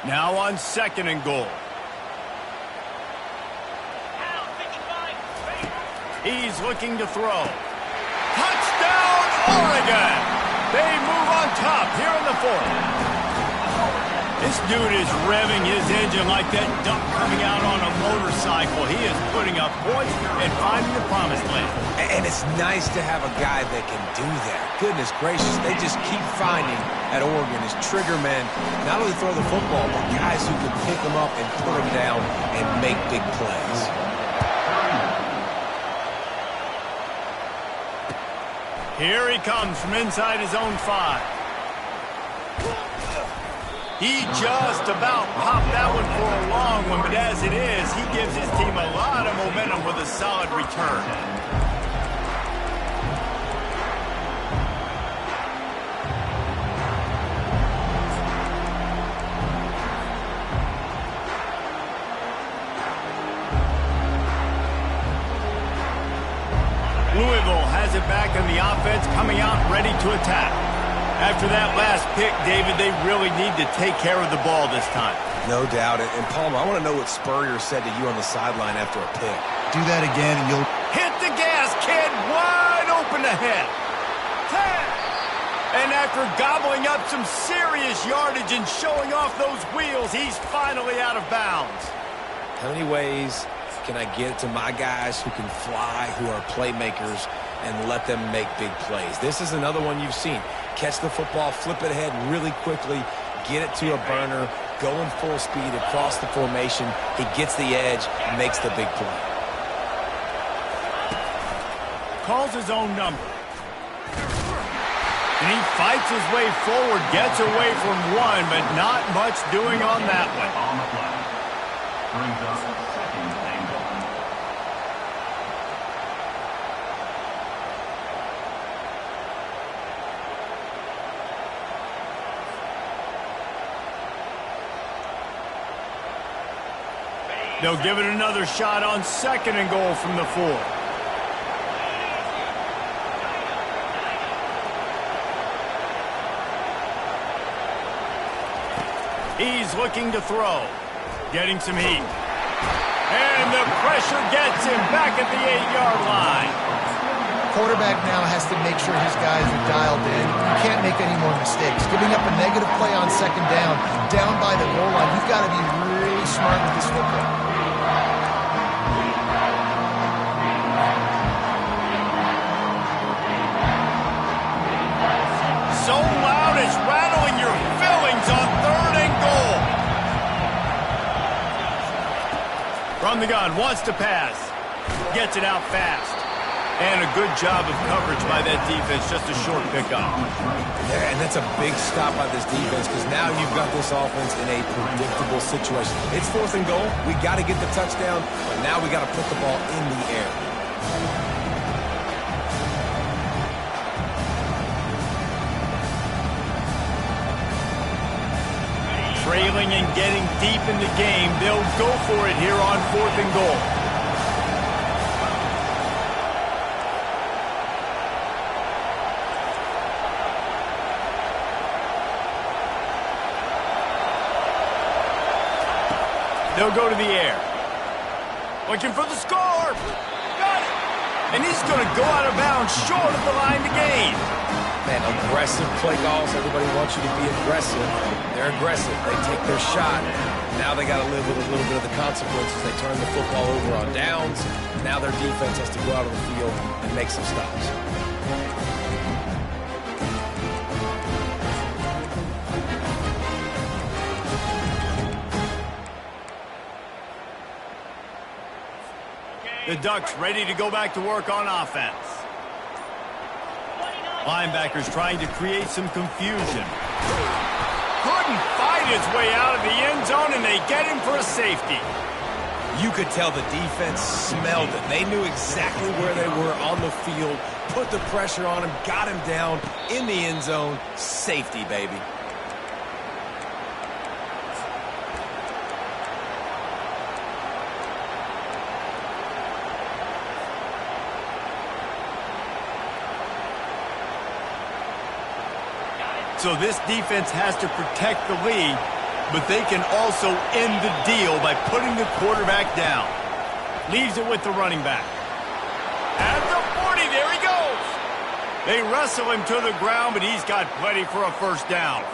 Now on second and goal. He's looking to throw. Touchdown, Oregon! They move on top here in the 4th. This dude is revving his engine like that duck coming out on a motorcycle. He is putting up points and finding the promised land. And it's nice to have a guy that can do that. Goodness gracious, they just keep finding at Oregon is trigger men, not only throw the football, but guys who can pick them up and put them down and make big plays. Here he comes from inside his own 5. He just about popped that one for a long one, but as it is, he gives his team a lot of momentum with a solid return. Louisville has it back in the offense, coming out ready to attack. After that last pick, David, they really need to take care of the ball this time. No doubt. And Palmer, I want to know what Spurrier said to you on the sideline after a pick. Do that again and you'll... Hit the gas, kid! Wide open ahead. 10. And after gobbling up some serious yardage and showing off those wheels, he's finally out of bounds. How many ways can I get to my guys who can fly, who are playmakers, and let them make big plays? This is another one you've seen. Catch the football, flip it ahead really quickly, get it to a burner, going full speed across the formation. He gets the edge, makes the big play. Calls his own number. And he fights his way forward, gets away from one, but not much doing on that one. On the play. Brings up second and goal. They'll give it another shot on second and goal from the 4. He's looking to throw. Getting some heat. And the pressure gets him back at the 8-yard line. Quarterback now has to make sure his guys are dialed in. You can't make any more mistakes. Giving up a negative play on second down by the goal line, you've got to be really smart with this football. So loud it's rattling your fillings on third and goal. From the gun, wants to pass. Gets it out fast. And a good job of coverage by that defense, just a short pickup. Yeah, and that's a big stop by this defense because now you've got this offense in a predictable situation. It's fourth and goal. We got to get the touchdown, but now we got to put the ball in the air. Trailing and getting deep in the game, they'll go for it here on fourth and goal. They'll go to the air. Looking for the score. Got it. And he's going to go out of bounds short of the line to gain. Man, aggressive play calls. Everybody wants you to be aggressive. They're aggressive. They take their shot. Now they got to live with a little bit of the consequences. They turn the football over on downs. Now their defense has to go out on the field and make some stops. The Ducks ready to go back to work on offense. Linebackers trying to create some confusion. Couldn't fight his way out of the end zone, and they get him for a safety. You could tell the defense smelled it. They knew exactly where they were on the field, put the pressure on him, got him down in the end zone. Safety, baby. So this defense has to protect the lead, but they can also end the deal by putting the quarterback down. Leaves it with the running back. At the 40, there he goes. They wrestle him to the ground, but he's got plenty for a first down.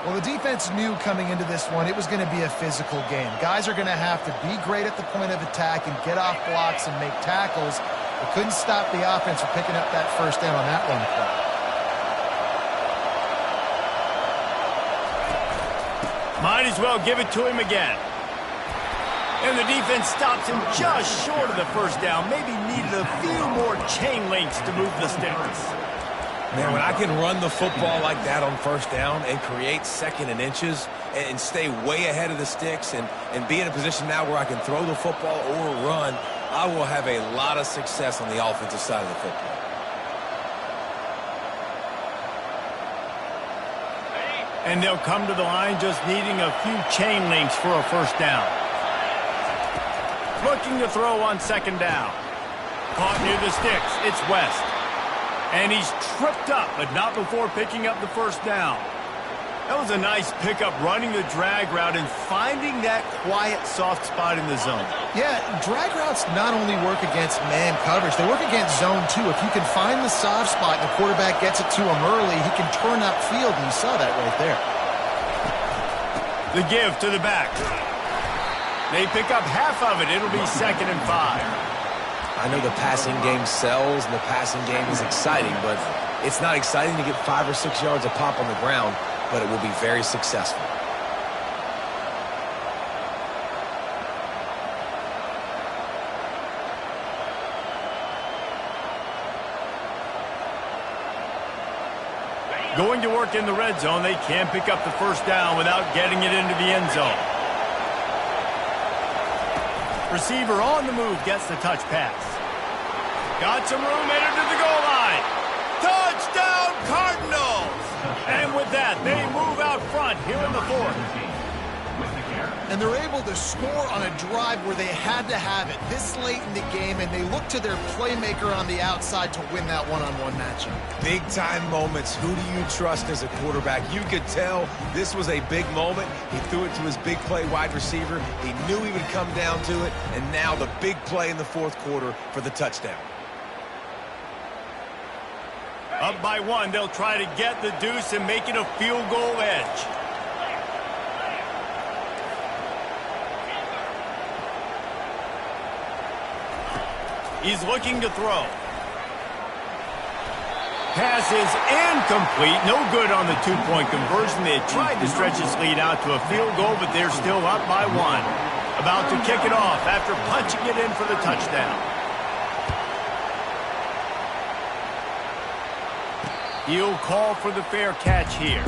Well, the defense knew coming into this one it was going to be a physical game. Guys are going to have to be great at the point of attack and get off blocks and make tackles. They couldn't stop the offense from picking up that first down on that one play. Might as well give it to him again. And the defense stops him just short of the first down. Maybe needed a few more chain links to move the sticks. Man, when I can run the football like that on first down and create second and inches and stay way ahead of the sticks and be in a position now where I can throw the football or run, I will have a lot of success on the offensive side of the football. And they'll come to the line just needing a few chain links for a first down. Looking to throw on second down. Caught near the sticks. It's West. And he's tripped up, but not before picking up the first down. That was a nice pickup, running the drag route and finding that quiet, soft spot in the zone. Yeah, drag routes not only work against man coverage, they work against zone too. If you can find the soft spot and the quarterback gets it to him early, he can turn upfield, and you saw that right there. The give to the back. They pick up half of it. It'll be 2nd and 5. I know the passing game sells and the passing game is exciting, but it's not exciting to get 5 or 6 yards a pop on the ground, but it will be very successful. Going to work in the red zone, they can pick up the first down without getting it into the end zone. Receiver on the move gets the touch pass. Got some room, headed to the goal line. Touchdown, Cardinals! And with that, they move out front here in the 4th. And they're able to score on a drive where they had to have it this late in the game, and they look to their playmaker on the outside to win that one-on-one matchup. Big-time moments. Who do you trust as a quarterback? You could tell this was a big moment. He threw it to his big play wide receiver. He knew he would come down to it, and now the big play in the 4th quarter for the touchdown. Up by 1, they'll try to get the deuce and make it a field goal edge. He's looking to throw. Pass is incomplete. No good on the 2-point conversion. They had tried to stretch this lead out to a field goal, but they're still up by 1. About to kick it off after punching it in for the touchdown. He'll call for the fair catch here.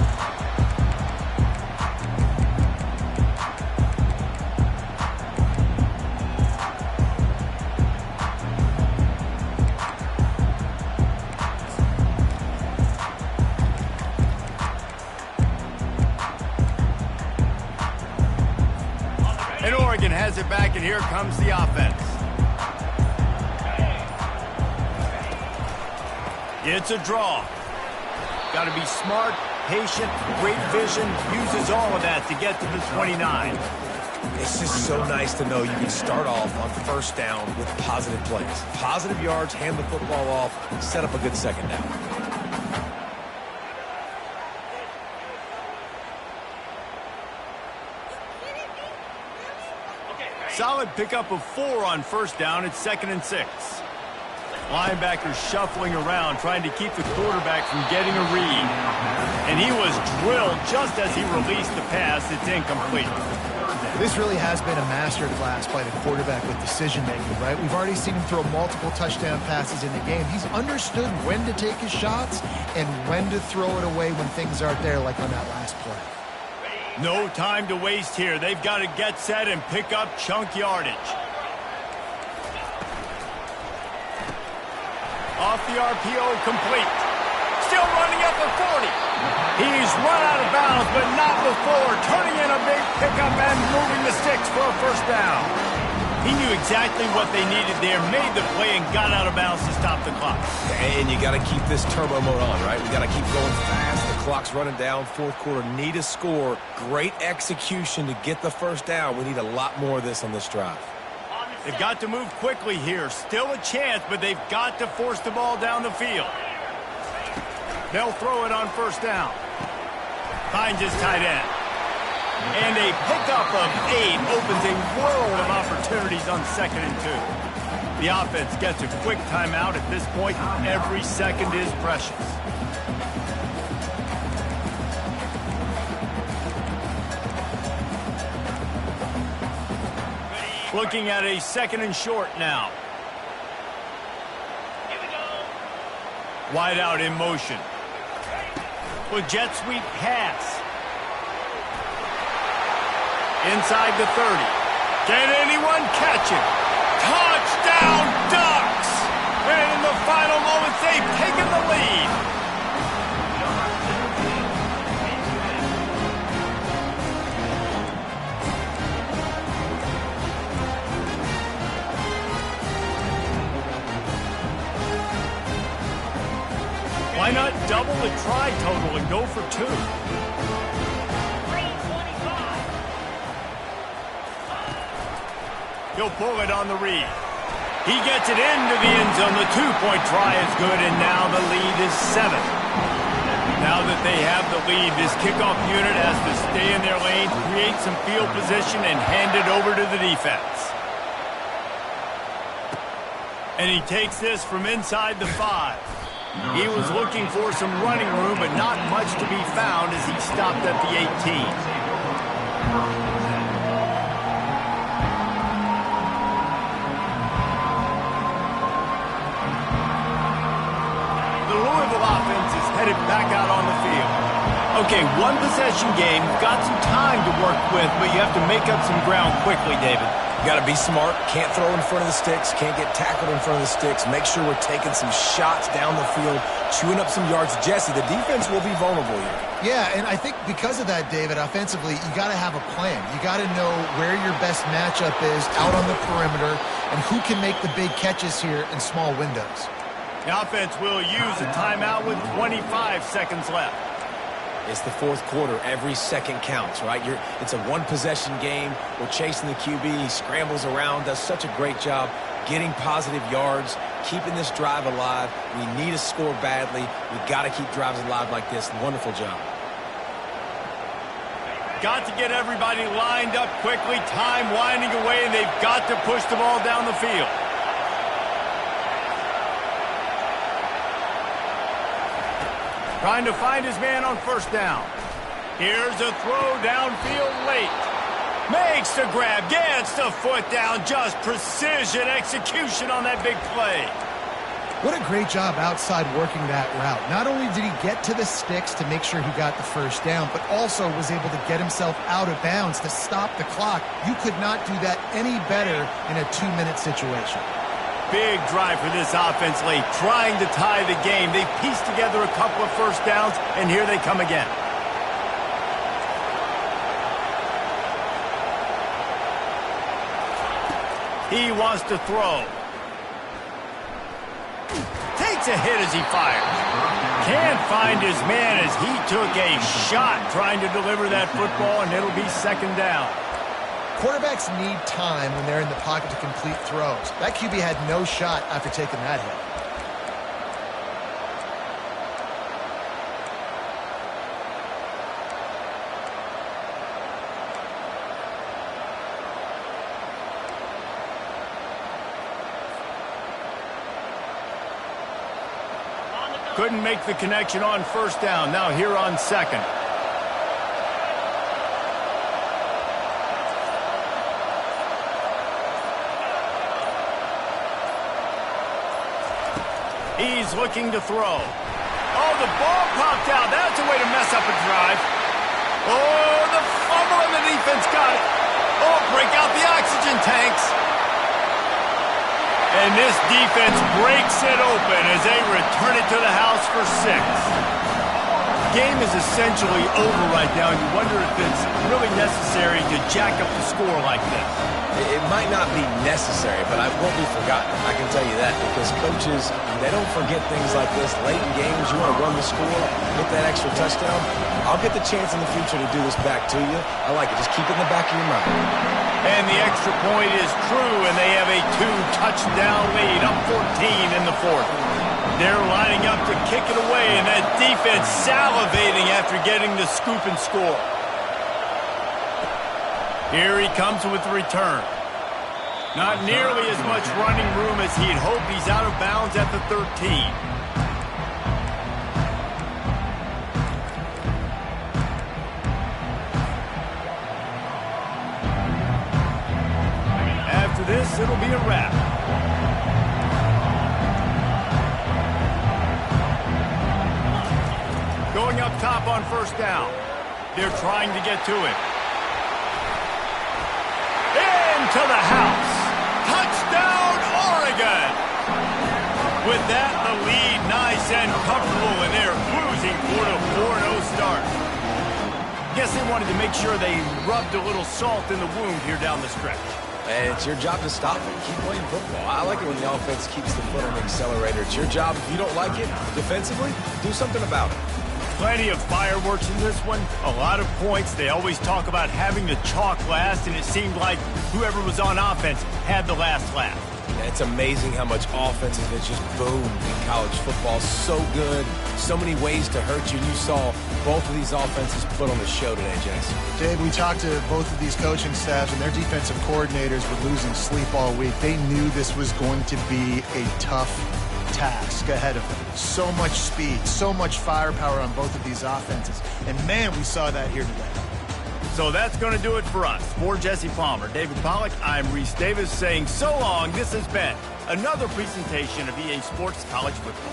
And Oregon has it back, and here comes the offense. It's a draw. Got to be smart, patient, great vision, uses all of that to get to the 29. It's just so nice to know you can start off on first down with positive plays. Positive yards, hand the football off, set up a good second down. Solid pickup of 4 on first down. It's 2nd and 6. Linebacker shuffling around, trying to keep the quarterback from getting a read. And he was drilled just as he released the pass. It's incomplete. This really has been a masterclass by the quarterback with decision-making, right? We've already seen him throw multiple touchdown passes in the game. He's understood when to take his shots and when to throw it away when things aren't there, like on that last play. No time to waste here. They've got to get set and pick up chunk yardage. Off the RPO, complete. Still running at the 40. He's run out of bounds, but not before turning in a big pickup and moving the sticks for a first down. He knew exactly what they needed there, made the play, and got out of bounds to stop the clock. And you got to keep this turbo mode on, right? We got to keep going fast. The clock's running down. 4th quarter, need a score. Great execution to get the first down. We need a lot more of this on this drive. They've got to move quickly here. Still a chance, but they've got to force the ball down the field. They'll throw it on first down. Finds his tight end. And a pickup of 8 opens a world of opportunities on 2nd and 2. The offense gets a quick timeout at this point. Every second is precious. Looking at a 2nd and short now. Wide out in motion. With jet sweep pass. Inside the 30. Can anyone catch him? Touchdown, Ducks! And in the final moments, they've taken the lead. double the try total and go for 2. He'll pull it on the read. He gets it into the end zone. The 2-point try is good, and now the lead is 7. Now that they have the lead, this kickoff unit has to stay in their lane, create some field position, and hand it over to the defense. And he takes this from inside the 5. He was looking for some running room, but not much to be found as he stopped at the 18. Offense is headed back out on the field. Okay, one possession game. Got some time to work with, but you have to make up some ground quickly, David. You got to be smart. Can't throw in front of the sticks. Can't get tackled in front of the sticks. Make sure we're taking some shots down the field, chewing up some yards. Jesse, the defense will be vulnerable here. Yeah, and I think because of that, David, offensively, you got to have a plan. You got to know where your best matchup is out on the perimeter and who can make the big catches here in small windows. The offense will use a timeout with 25 seconds left. It's the fourth quarter. Every second counts, right? It's a one-possession game. We're chasing the QB. He scrambles around, does such a great job getting positive yards, keeping this drive alive. We need to score badly. We got to keep drives alive like this. Wonderful job. Got to get everybody lined up quickly. Time winding away, and they've got to push the ball down the field. Trying to find his man on first down. Here's a throw downfield late. Makes the grab, gets the foot down. Just precision execution on that big play. What a great job outside working that route. Not only did he get to the sticks to make sure he got the first down, but also was able to get himself out of bounds to stop the clock. You could not do that any better in a 2-minute situation. Big drive for this offense late, trying to tie the game. They pieced together a couple of first downs, and here they come again. He wants to throw. Takes a hit as he fires. Can't find his man as he took a shot trying to deliver that football, and it'll be second down. Quarterbacks need time when they're in the pocket to complete throws. That QB had no shot after taking that hit. Couldn't make the connection on first down. Now here on second. He's looking to throw. Oh, the ball popped out. That's a way to mess up a drive. Oh, the fumble and the defense got it. Oh, break out the oxygen tanks. And this defense breaks it open as they return it to the house for 6. The game is essentially over right now, and you wonder if it's really necessary to jack up the score like this. It might not be necessary, but it won't be forgotten. I can tell you that, because coaches, they don't forget things like this. Late in games, you want to run the score, get that extra touchdown. I'll get the chance in the future to do this back to you. I like it. Just keep it in the back of your mind. And the extra point is true, and they have a 2-touchdown lead, up 14 in the fourth. They're lining up to kick it away, and that defense salivating after getting the scoop and score. Here he comes with the return. Not nearly as much running room as he'd hoped. He's out of bounds at the 13. After this, it'll be a wrap. Going up top on first down. They're trying to get to it. To the house. Touchdown, Oregon! With that, the lead nice and comfortable, and they're cruising toward a 4-0 start. Guess they wanted to make sure they rubbed a little salt in the wound here down the stretch. And it's your job to stop it. Keep playing football. I like it when the offense keeps the foot on the accelerator. It's your job. If you don't like it defensively, do something about it. Plenty of fireworks in this one, a lot of points. They always talk about having the chalk last, and it seemed like whoever was on offense had the last laugh. Yeah, it's amazing how much offenses that just boom in college football. So good, so many ways to hurt you. And you saw both of these offenses put on the show today, Jason. Dave, we talked to both of these coaching staffs, and their defensive coordinators were losing sleep all week. They knew this was going to be a tough task ahead of them. So much speed, so much firepower on both of these offenses. And man, we saw that here today. So that's going to do it for us. For Jesse Palmer, David Pollack, I'm Reese Davis saying so long. This has been another presentation of EA Sports College Football.